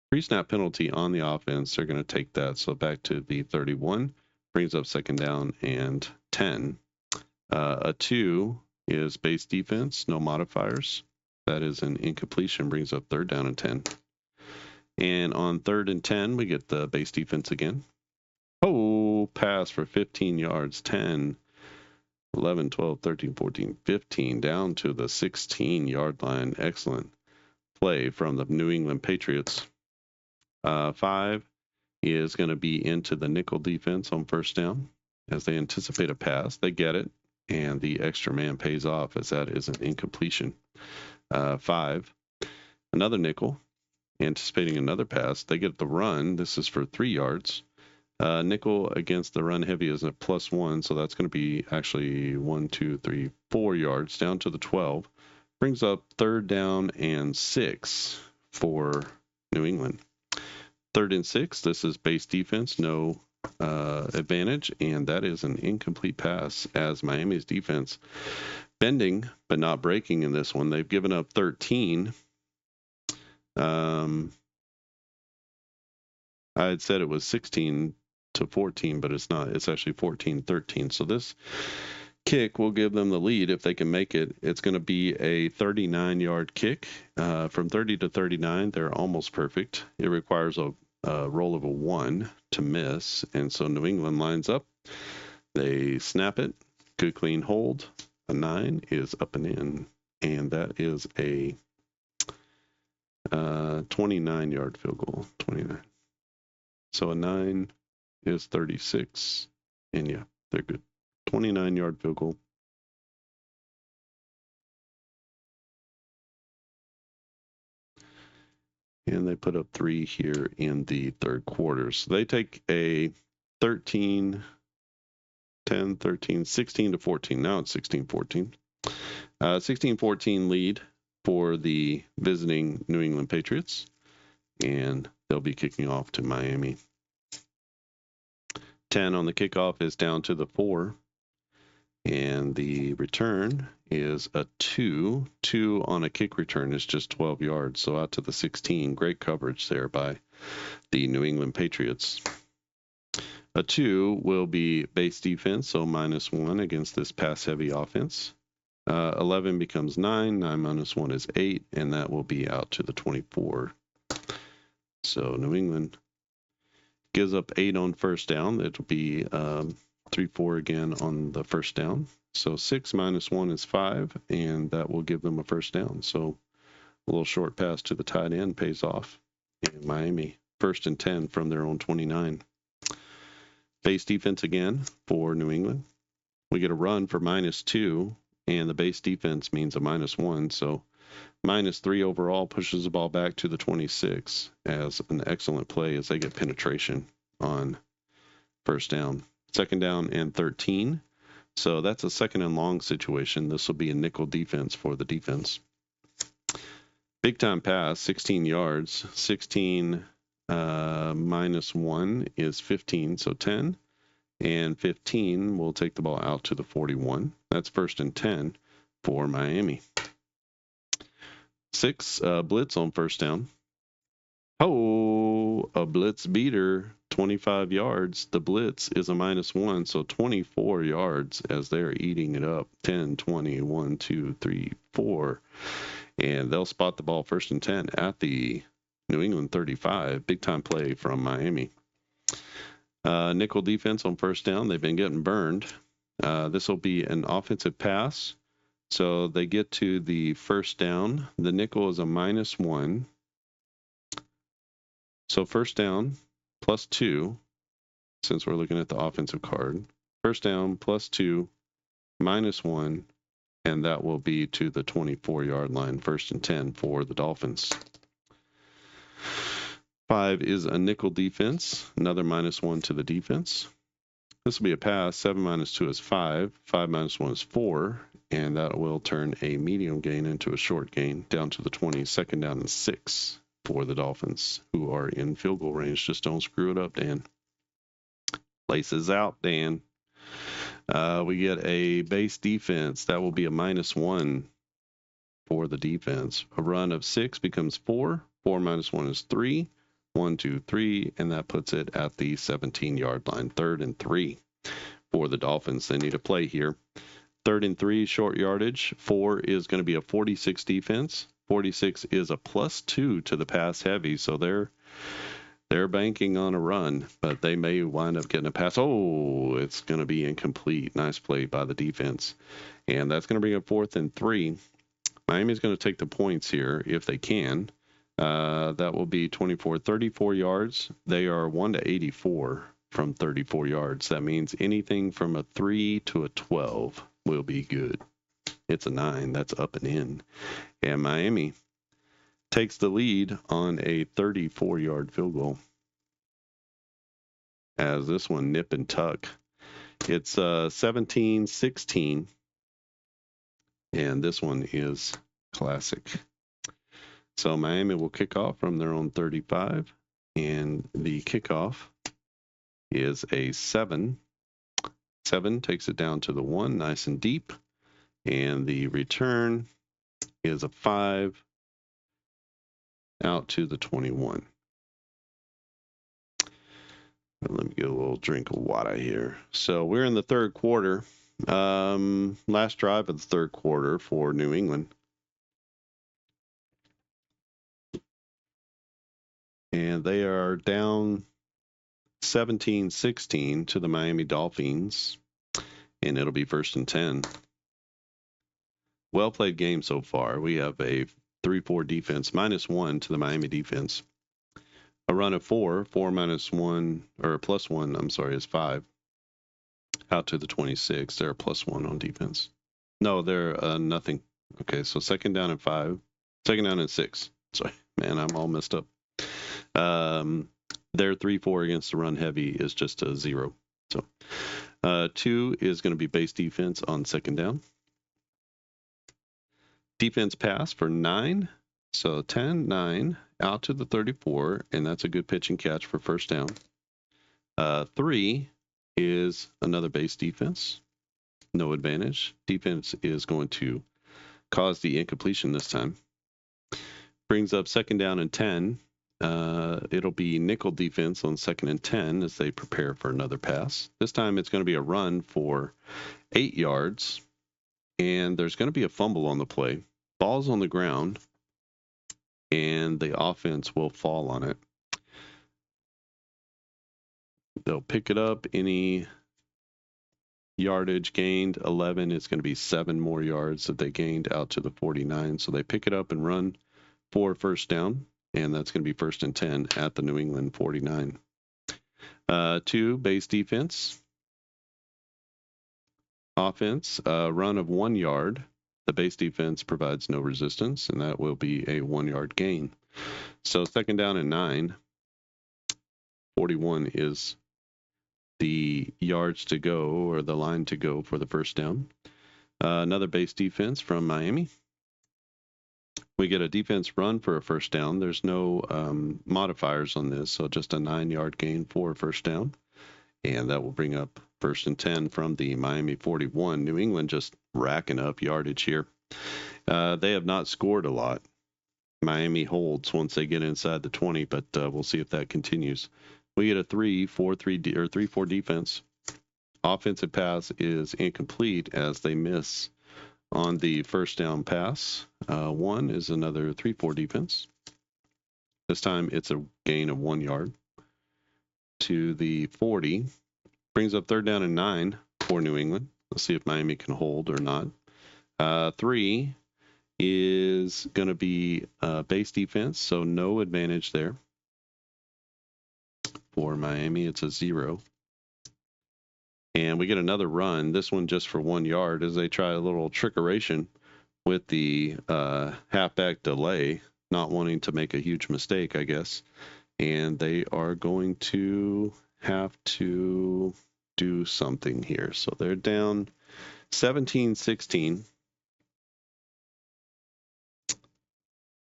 Pre-snap penalty on the offense. They're going to take that. So back to the 31. Brings up second down and 10. A 2 is base defense. No modifiers. That is an incompletion. Brings up third down and 10. And on 3rd and 10, we get the base defense again. Oh, pass for 15 yards. 10, 11, 12, 13, 14, 15. Down to the 16-yard line. Excellent play from the New England Patriots. 5 is going to be into the nickel defense on first down as they anticipate a pass. They get it, and the extra man pays off as that is an incompletion. 5, another nickel, anticipating another pass. They get the run. This is for 3 yards. Nickel against the run heavy is a +1, so that's going to be actually 1, 2, 3, 4 yards down to the 12. Brings up third down and 6 for New England. 3rd and 6, this is base defense, no advantage, and that is an incomplete pass as Miami's defense bending but not breaking in this one. They've given up 13. I had said it was 16 to 14, but it's not. It's actually 14-13. So this kick will give them the lead if they can make it. It's going to be a 39-yard kick. From 30 to 39, they're almost perfect. It requires a roll of a 1 to miss, and so New England lines up. They snap it. Good clean hold. A 9 is up and in, and that is a 29-yard field goal. 29. So a 9 is 36, and yeah, they're good. 29-yard field goal. And they put up 3 here in the third quarter. So they take a 13, 10, 13, 16 to 14. Now it's 16-14. 16-14 lead for the visiting New England Patriots. And they'll be kicking off to Miami. 10 on the kickoff is down to the 4. And the return is a 2. 2 on a kick return is just 12 yards. So out to the 16. Great coverage there by the New England Patriots. A 2 will be base defense, so -1 against this pass-heavy offense. 11 becomes 9. 9 minus 1 is 8, and that will be out to the 24. So New England gives up 8 on first down. It'll be 3-4 again on the first down. So 6 minus 1 is 5, and that will give them a first down. So a little short pass to the tight end pays off. And Miami, 1st and 10 from their own 29. Base defense again for New England. We get a run for -2, and the base defense means a -1. So -3 overall pushes the ball back to the 26 as an excellent play as they get penetration on first down. Second down and 13. So that's a second and long situation. This will be a nickel defense for the defense. Big time pass, 16 yards. 16 minus 1 is 15, so 10. And 15 will take the ball out to the 41. That's 1st and 10 for Miami. 6 blitz on first down. Oh, a blitz beater 25 yards. The blitz is a -1, so 24 yards as they're eating it up. 10, 20, 1, 2, 3, 4. And they'll spot the ball 1st and 10 at the New England 35. Big time play from Miami. Nickel defense on 1st down. They've been getting burned. This will be an offensive pass. So they get to the 1st down. The nickel is a -1. So 1st down +2, since we're looking at the offensive card. 1st down +2, -1, and that will be to the 24-yard line, 1st and 10 for the Dolphins. 5 is a nickel defense, another -1 to the defense. This will be a pass. 7 - 2 is 5. 5 - 1 is 4. And that will turn a medium gain into a short gain down to the 20. 2nd down and 6 for the Dolphins, who are in field goal range. Just don't screw it up, Dan. Laces out, Dan. We get a base defense. That will be a -1 for the defense. A run of 6 becomes 4. 4 - 1 is 3. 1, 2, 3, and that puts it at the 17-yard line. 3rd and 3 for the Dolphins. They need a play here. 3rd and 3, short yardage. 4 is going to be a 46 defense. 46 is a +2 to the pass heavy, so they're banking on a run, but they may wind up getting a pass. Oh, it's going to be incomplete. Nice play by the defense. And that's going to bring up 4th and 3. Miami's going to take the points here if they can. That will be 34 yards. They are 1 to 84 from 34 yards. That means anything from a 3 to a 12 will be good. It's a 9. That's up and in. And Miami takes the lead on a 34-yard field goal. As this one nip and tuck. It's 17-16. And this one is classic. So Miami will kick off from their own 35. And the kickoff is a 7. 7 takes it down to the 1, nice and deep. And the return is a 5 out to the 21. Let me get a little drink of water here. So we're in the 3rd quarter. Last drive of the 3rd quarter for New England. And they are down 17-16 to the Miami Dolphins, and it'll be 1st and 10. Well played game so far. We have a 3-4 defense, -1 to the Miami defense. A run of 4 -1, or +1, I'm sorry, is 5. Out to the 26. They're a +1 on defense. No, they're nothing. Okay, so 2nd down and 5. 2nd down and 6. Sorry, man, I'm all messed up. Their 3-4 against the run heavy is just a 0. So 2 is going to be base defense on 2nd down. Defense pass for 9. So 10, 9 out to the 34, and that's a good pitch and catch for 1st down. 3 is another base defense. No advantage. Defense is going to cause the incompletion this time. Brings up 2nd down and 10. It'll be nickel defense on 2nd and 10 as they prepare for another pass. This time it's going to be a run for 8 yards, and there's going to be a fumble on the play. Ball's on the ground, and the offense will fall on it. They'll pick it up. Any yardage gained, 11. It's going to be 7 more yards that they gained out to the 49. So they pick it up and run for 1st down. And that's going to be 1st and 10 at the New England 49. 2, base defense. Offense, run of 1 yard. The base defense provides no resistance, and that will be a 1-yard gain. So 2nd down and 9. 41 is the yards to go, or the line to go for the 1st down. Another base defense from Miami. We get a defense run for a 1st down. There's no modifiers on this, so just a 9-yard gain for a 1st down. And that will bring up 1st and 10 from the Miami 41. New England just racking up yardage here. They have not scored a lot. Miami holds once they get inside the 20, but we'll see if that continues. We get a 3-4 or 3-4 defense. Offensive pass is incomplete as they miss on the first down pass. 1 is another 3-4 defense. This time it's a gain of 1 yard to the 40. Brings up third down and 9 for New England. Let's see if Miami can hold or not. 3 is going to be base defense, so no advantage there. For Miami, it's a 0. And we get another run, this one just for 1 yard, as they try a little trickeration with the halfback delay, not wanting to make a huge mistake, I guess. And they are going to have to do something here. So they're down 17-16.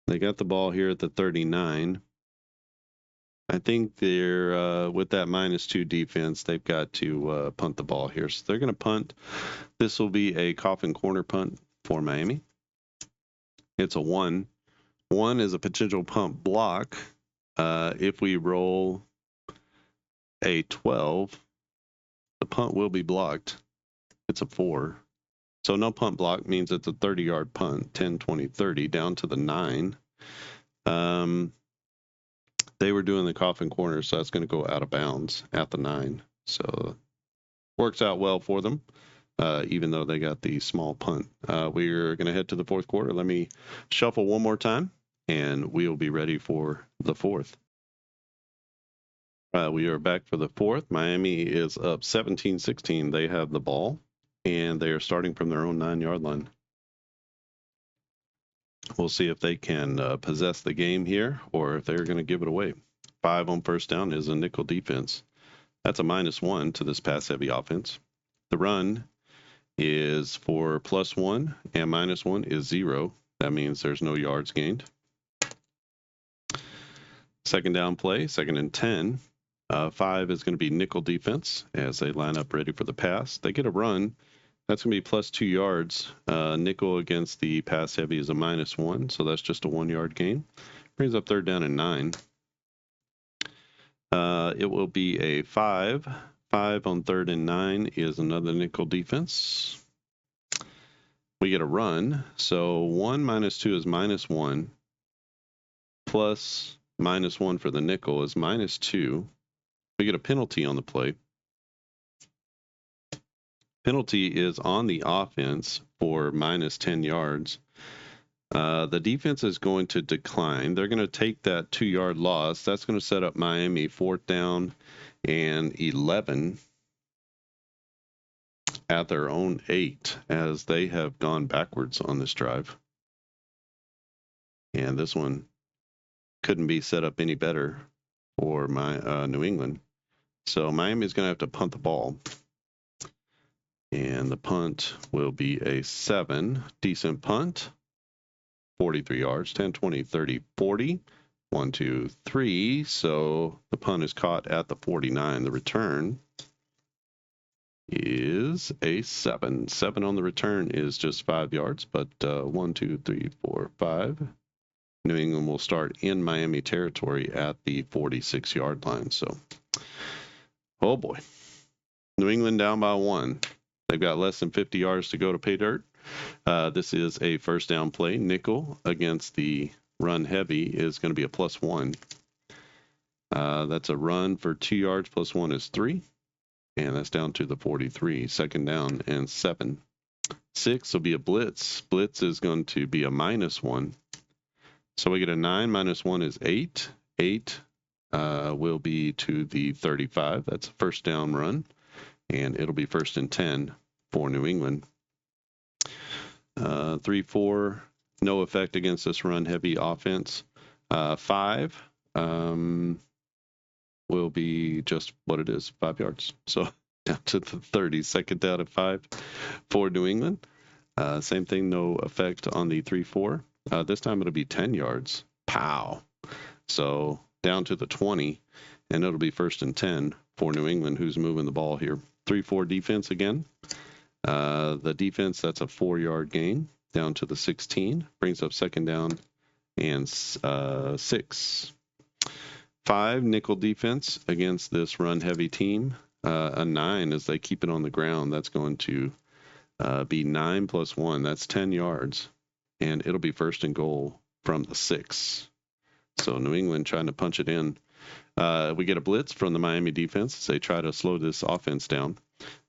They got the ball here at the 39. I think they're, with that -2 defense, they've got to punt the ball here. So they're going to punt. This will be a coffin corner punt for Miami. It's a 1. 1 is a potential punt block. If we roll a 12, the punt will be blocked. It's a 4. So no punt block means it's a 30-yard punt, 10, 20, 30, down to the 9. They were doing the coffin corner, so that's going to go out of bounds at the 9. So works out well for them, even though they got the small punt. We're going to head to the fourth quarter. Let me shuffle one more time, and we'll be ready for the fourth. We are back for the fourth. Miami is up 17-16. They have the ball, and they are starting from their own 9-yard line. We'll see if they can possess the game here or if they're going to give it away. 5 on first down is a nickel defense. That's a -1 to this pass-heavy offense. The run is for +1, and -1 is 0. That means there's no yards gained. Second down play, 2nd and 10. 5 is going to be nickel defense as they line up ready for the pass. They get a run. That's going to be +2 yards. Nickel against the pass heavy is a -1, so that's just a 1-yard gain. Brings up third down and 9. It will be a 5. 5 on 3rd and 9 is another nickel defense. We get a run. So 1 - 2 is -1. Plus -1 for the nickel is -2. We get a penalty on the play. Penalty is on the offense for -10 yards. The defense is going to decline. They're going to take that 2-yard loss. That's going to set up Miami 4th down and 11 at their own 8 as they have gone backwards on this drive. And this one couldn't be set up any better for New England. So Miami is going to have to punt the ball. And the punt will be a 7. Decent punt. 43 yards. 10, 20, 30, 40. 1, 2, 3. So the punt is caught at the 49. The return is a 7. 7 on the return is just 5 yards. But 1, 2, 3, 4, 5. New England will start in Miami territory at the 46-yard line. So, oh boy. New England down by 1. They've got less than 50 yards to go to pay dirt. This is a first down play. Nickel against the run heavy is going to be a +1. That's a run for 2 yards. +1 is 3. And that's down to the 43. 2nd down and 7. 6 will be a blitz. Blitz is going to be a -1. So we get a 9 - 1 is 8. 8 will be to the 35. That's a first down run. And it'll be 1st and 10 for New England. 3-4, no effect against this run-heavy offense. 5 will be just what it is, 5 yards. So down to the 30, 2nd down at 5 for New England. Same thing, no effect on the 3-4. This time it'll be 10 yards. Pow. So down to the 20, and it'll be 1st and 10 for New England, who's moving the ball here. 3-4 defense again. The defense, that's a 4-yard gain down to the 16. Brings up 2nd down and 6. 5 nickel defense against this run-heavy team. A 9 as they keep it on the ground. That's going to be 9 plus 1. That's 10 yards. And it'll be first and goal from the 6. So New England trying to punch it in. We get a blitz from the Miami defense as they try to slow this offense down.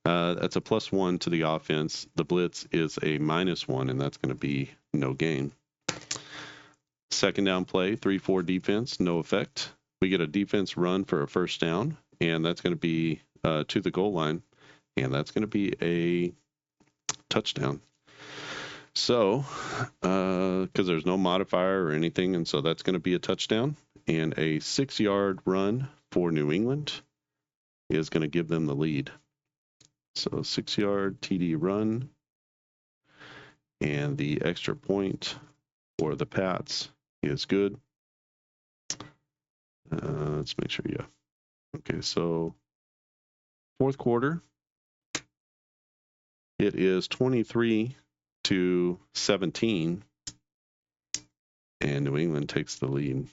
That's a +1 to the offense. The blitz is a -1, and that's going to be no gain. Second down play, 3-4 defense, no effect. We get a defense run for a first down, and that's going to be to the goal line, and that's going to be a touchdown. So, because there's no modifier or anything, and so that's going to be a touchdown. And a 6-yard run for New England is going to give them the lead. So 6-yard TD run, and the extra point for the Pats is good. Let's make sure, yeah. Okay, so fourth quarter, it is 23-17, and New England takes the lead.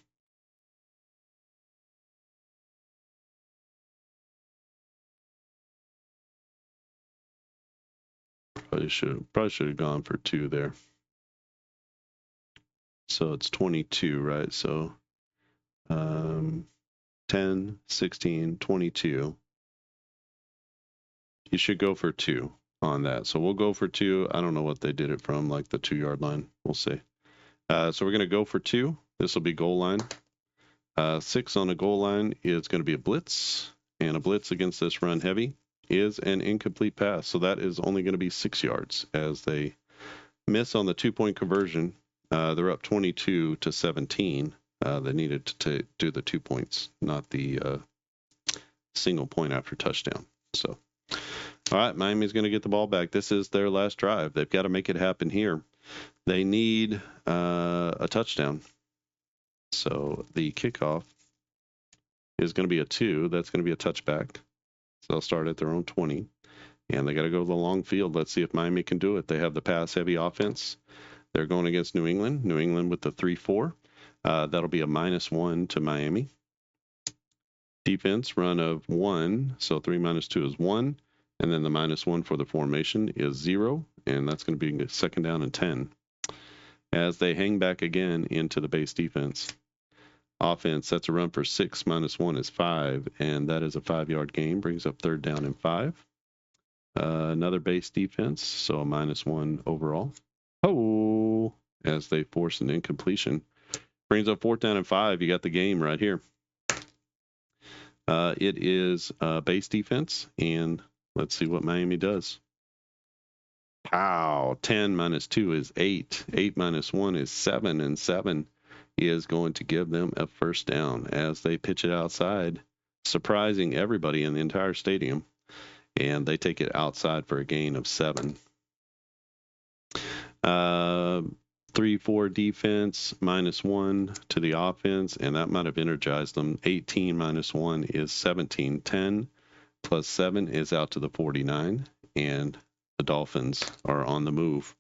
Probably should have gone for 2 there. So it's 22, right? So 10, 16, 22. You should go for 2 on that. So we'll go for 2. I don't know what they did it from, like the 2-yard line. We'll see. So we're going to go for 2. This will be goal line. 6 on the goal line is going to be a blitz, and a blitz against this run heavy is an incomplete pass. So that is only going to be 6 yards as they miss on the 2-point conversion. They're up 22-17. They needed to do the 2 points, not the single point after touchdown. So, all right, Miami's going to get the ball back. This is their last drive. They've got to make it happen here. They need a touchdown. So the kickoff is going to be a 2. That's going to be a touchback. So they'll start at their own 20. And they got to go to the long field. Let's see if Miami can do it. They have the pass-heavy offense. They're going against New England. New England with the 3-4. That'll be a -1 to Miami. Defense run of 1. So 3 minus 2 is 1. And then the -1 for the formation is 0. And that's going to be a second down and 10. As they hang back again into the base defense. Offense, that's a run for 6 minus 1 is 5. And that is a 5-yard gain. Brings up third down and 5. Another base defense. So a -1 overall. Oh, as they force an incompletion. Brings up 4th down and 5. You got the game right here. It is base defense, and let's see what Miami does. Pow, 10 minus 2 is 8. 8 minus 1 is 7, and 7 is going to give them a first down as they pitch it outside, surprising everybody in the entire stadium, and they take it outside for a gain of 7. 3-4 defense, -1 to the offense, and that might have energized them. 18 minus 1 is 17. 10 plus 7 is out to the 49, and the Dolphins are on the move.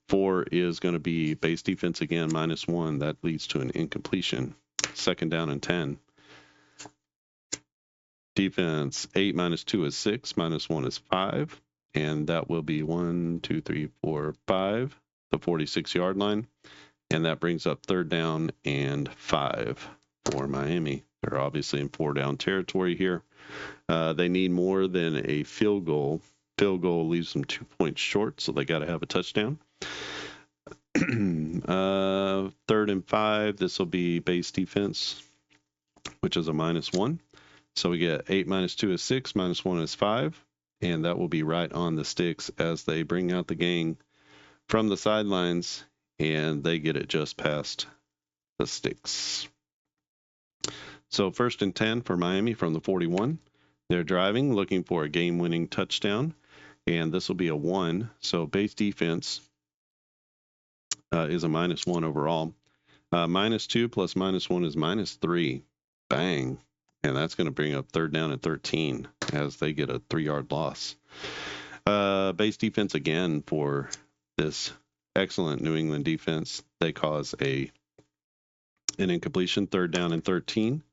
4 is going to be base defense again, -1. That leads to an incompletion. Second down and 10. Defense, 8 minus 2 is 6, -1 is 5, and that will be 1, 2, 3, 4, 5. The 46-yard line, and that brings up third down and 5 for Miami. They're obviously in 4-down territory here. They need more than a field goal. Field goal leaves them 2 points short, so they got to have a touchdown. 3rd and 5, this will be base defense, which is a -1. So we get 8 minus 2 is 6, -1 is 5, and that will be right on the sticks as they bring out the gang from the sidelines, and they get it just past the sticks. So 1st and 10 for Miami from the 41. They're driving, looking for a game-winning touchdown, and this will be a 1. So base defense is a -1 overall. -2 plus -1 is -3. Bang. And that's going to bring up third down and 13 as they get a 3-yard loss. Base defense again for this excellent New England defense. They cause an incompletion, 3rd down and 13.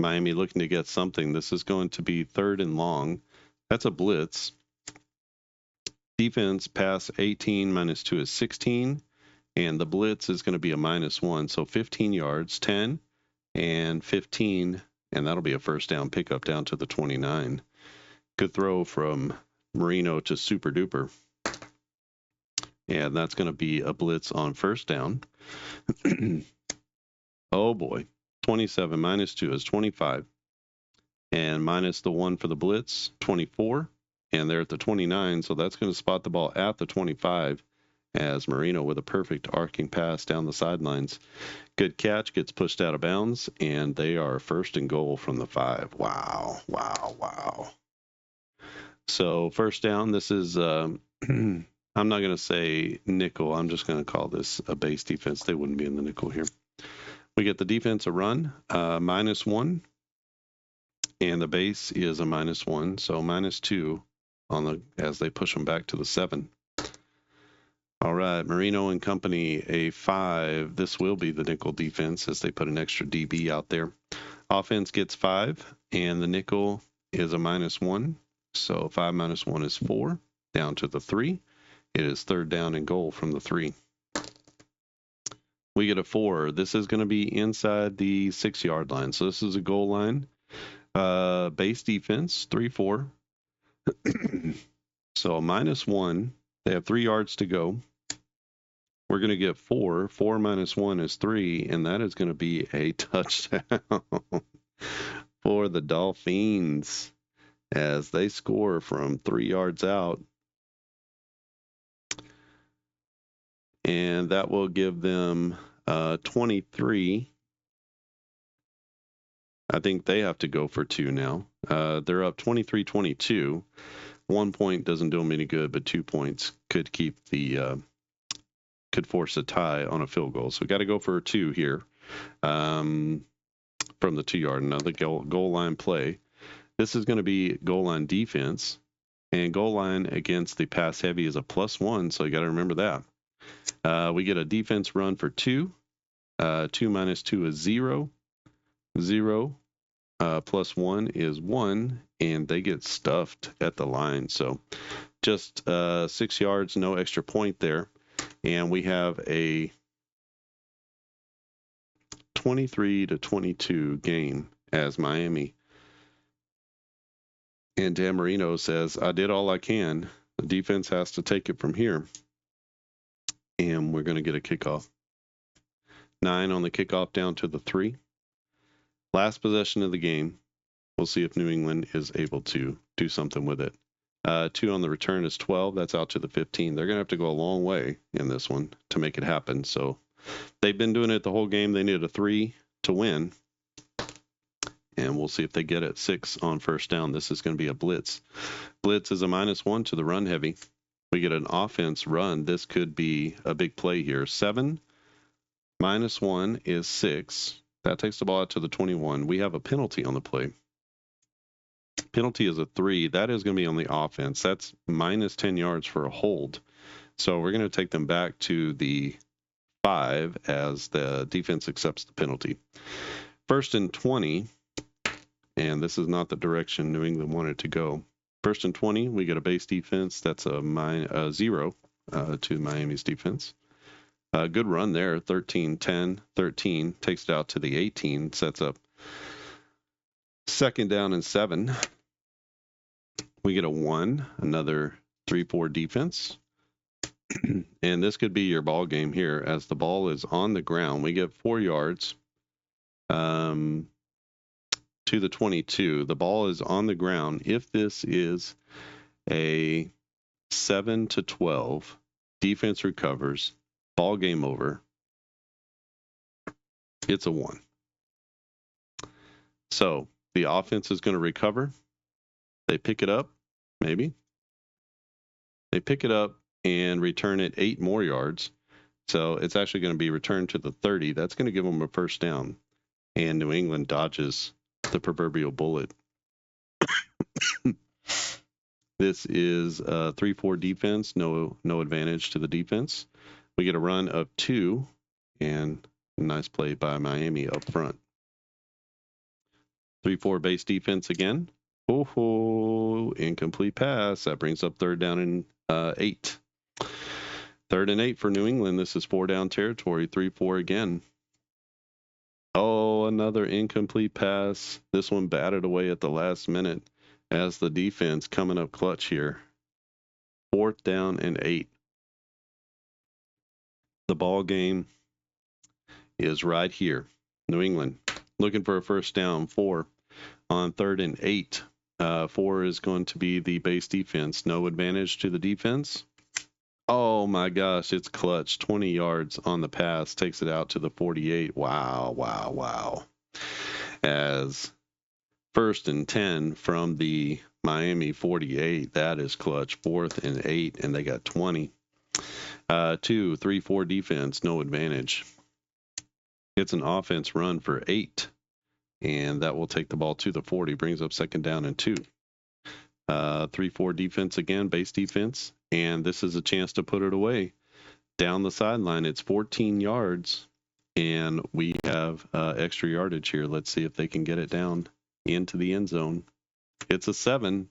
Miami looking to get something. This is going to be 3rd and long. That's a blitz. Defense pass 18 minus 2 is 16. And the blitz is going to be a -1. So 15 yards, 10 and 15. And that'll be a first down pickup down to the 29. Good throw from Marino to Super Duper. And that's going to be a blitz on first down. Oh boy. 27 minus 2 is 25. And minus the 1 for the blitz, 24. And they're at the 29. So that's going to spot the ball at the 25 as Marino with a perfect arcing pass down the sidelines. Good catch, gets pushed out of bounds, and they are 1st and goal from the 5. Wow, wow, wow. So 1st down, this is, I'm not going to say nickel. I'm just going to call this a base defense. They wouldn't be in the nickel here. We get the defense a run, -1, and the base is a -1, so -2 on the as they push them back to the 7. All right, Marino and company, a 5. This will be the nickel defense as they put an extra DB out there. Offense gets 5, and the nickel is a -1. So 5 minus 1 is 4, down to the 3. It is 3rd down and goal from the 3. We get a 4. This is going to be inside the 6-yard line. So this is a goal line. Base defense, 3-4. So a -1. They have 3 yards to go. We're going to get 4. 4 minus 1 is 3, and that is going to be a touchdown for the Dolphins as they score from 3 yards out. And that will give them 23. I think they have to go for 2 now. They're up 23-22. 1 point doesn't do them any good, but 2 points could keep the could force a tie on a field goal. So we got to go for 2 here from the 2-yard. Another goal line play. This is going to be goal line defense, and goal line against the pass heavy is a +1. So you got to remember that. We get a defense run for 2. 2 minus 2 is 0. 0 plus 1 is 1, and they get stuffed at the line. So just 6 yards, no extra point there. And we have a 23-22 game as Miami. And Dan Marino says, I did all I can. The defense has to take it from here. And we're going to get a kickoff. 9 on the kickoff down to the 3. Last possession of the game. We'll see if New England is able to do something with it. 2 on the return is 12. That's out to the 15. They're going to have to go a long way in this one to make it happen. So they've been doing it the whole game. They needed a 3 to win. And we'll see if they get it. 6 on first down. This is going to be a blitz. Blitz is a -1 to the run heavy. We get an offense run. This could be a big play here. 7 minus 1 is 6. That takes the ball out to the 21. We have a penalty on the play. Penalty is a 3. That is going to be on the offense. That's minus 10 yards for a hold. So we're going to take them back to the 5 as the defense accepts the penalty. 1st and 20. And this is not the direction New England wanted to go. 1st and 20, we get a base defense. That's a 0 to Miami's defense. Good run there. 13, 10, 13. Takes it out to the 18. Sets up 2nd down and 7. We get a 1. Another 3-4 defense. And this could be your ball game here as the ball is on the ground. We get 4 yards. To the 22. The ball is on the ground. If this is a 7-12, defense recovers, ball game over, it's a 1. So the offense is going to recover. They pick it up, maybe. They pick it up and return it 8 more yards. So it's actually going to be returned to the 30. That's going to give them a first down. And New England dodges the proverbial bullet. This is a 3-4 defense. No advantage to the defense. We get a run of 2, and a nice play by Miami up front. 3-4 base defense again. Incomplete pass. That brings up 3rd down and 8. 3rd and 8 for New England. This is 4 down territory. 3-4 again. Oh, another incomplete pass. This one batted away at the last minute as the defense coming up clutch here. 4th down and 8. The ball game is right here. New England looking for a first down. 4 on 3rd and 8. 4 is going to be the base defense. No advantage to the defense. Oh my gosh, it's clutch. 20 yards on the pass, takes it out to the 48. Wow. As 1st and 10 from the Miami 48. That is clutch. 4th and 8, and they got 20. 2, 3, 4 defense, no advantage. It's an offense run for 8, and that will take the ball to the 40. Brings up 2nd down and 2. 3-4 defense again, base defense, and this is a chance to put it away. Down the sideline, it's 14 yards, and we have extra yardage here. Let's see if they can get it down into the end zone. It's a 7,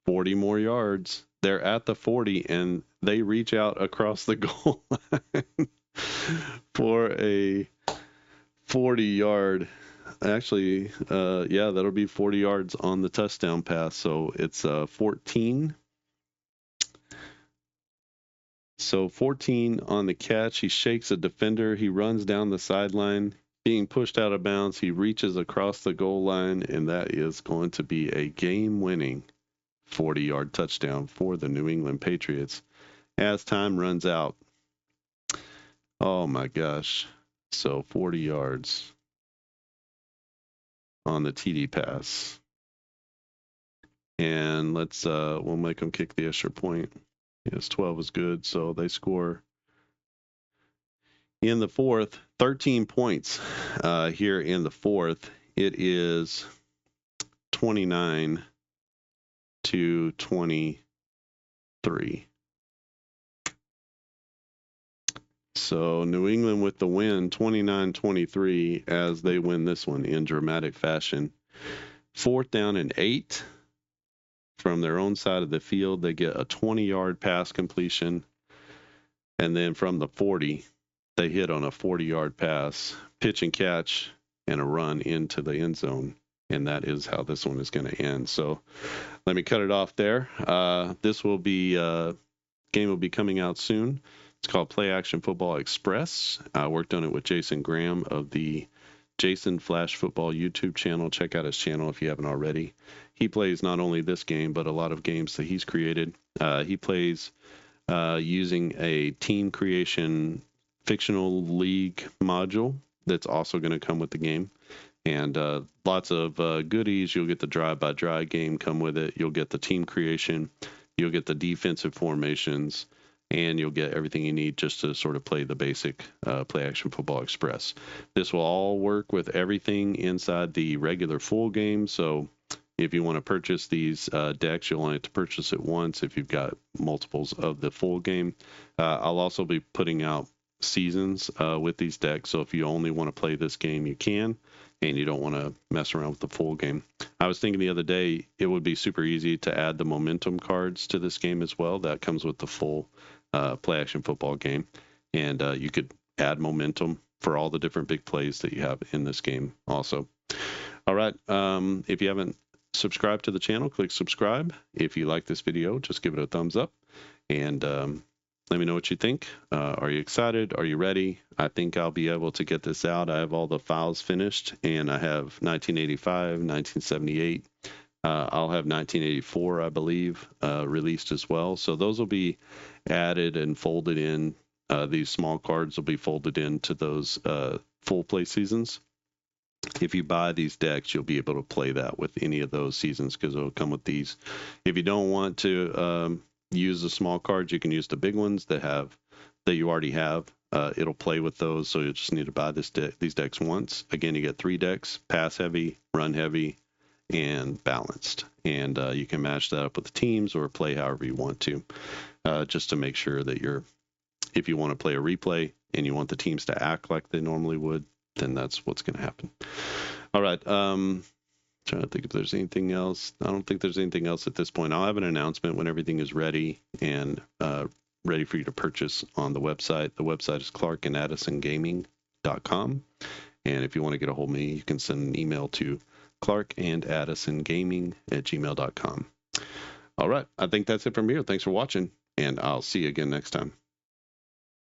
40 more yards. They're at the 40, and they reach out across the goal line for a 40-yard. Actually, that'll be 40 yards on the touchdown pass. So it's 14. So 14 on the catch. He shakes a defender. He runs down the sideline, being pushed out of bounds. He reaches across the goal line, and that is going to be a game-winning 40-yard touchdown for the New England Patriots as time runs out. Oh my gosh. So 40 yards on the TD pass. And we'll make them kick the extra point. Yes, 12 is good. So they score in the 4th, 13 points here in the 4th. It is 29-23. So New England with the win, 29-23, as they win this one in dramatic fashion. 4th down and 8 from their own side of the field. They get a 20-yard pass completion. And then from the 40, they hit on a 40-yard pass, pitch and catch, and a run into the end zone. And that is how this one is going to end. So let me cut it off there. This will be game will be coming out soon. It's called Play Action Football Express. I worked on it with Jason Graham of the Jason Flash Football YouTube channel. Check out his channel if you haven't already. He plays not only this game, but a lot of games that he's created. He plays using a team creation fictional league module that's also going to come with the game. And lots of goodies. You'll get the drive-by-drive game come with it. You'll get the team creation. You'll get the defensive formations. And you'll get everything you need just to sort of play the basic Play Action Football Express. This will all work with everything inside the regular full game. So if you want to purchase these decks, you'll only have to purchase it once if you've got multiples of the full game. I'll also be putting out seasons with these decks. So if you only want to play this game, you can, and you don't want to mess around with the full game. I was thinking the other day, it would be super easy to add the momentum cards to this game as well. That comes with the full Play Action Football game. And you could add momentum for all the different big plays that you have in this game also. All right. If you haven't subscribed to the channel, click subscribe. If you like this video, just give it a thumbs up. And let me know what you think. Are you excited? Are you ready? I think I'll be able to get this out. I have all the files finished, and I have 1985, 1978. I'll have 1984, I believe, released as well. So those will be added and folded in. These small cards will be folded into those full play seasons. If you buy these decks, you'll be able to play that with any of those seasons because it'll come with these. If you don't want to use the small cards, you can use the big ones that you already have. It'll play with those, so you just need to buy these decks once. Again, you get 3 decks: pass heavy, run heavy, and balanced. And you can match that up with the teams or play however you want to, just to make sure that if you want to play a replay and you want the teams to act like they normally would, then that's what's going to happen. All right. Trying to think if there's anything else. I don't think there's anything else at this point. I'll have an announcement when everything is ready and ready for you to purchase on the website. The website is clarkandaddisongaming.com. And if you want to get a hold of me, you can send an email to clarkandaddisongaming@gmail.com. All right. I think that's it from here. Thanks for watching, and I'll see you again next time.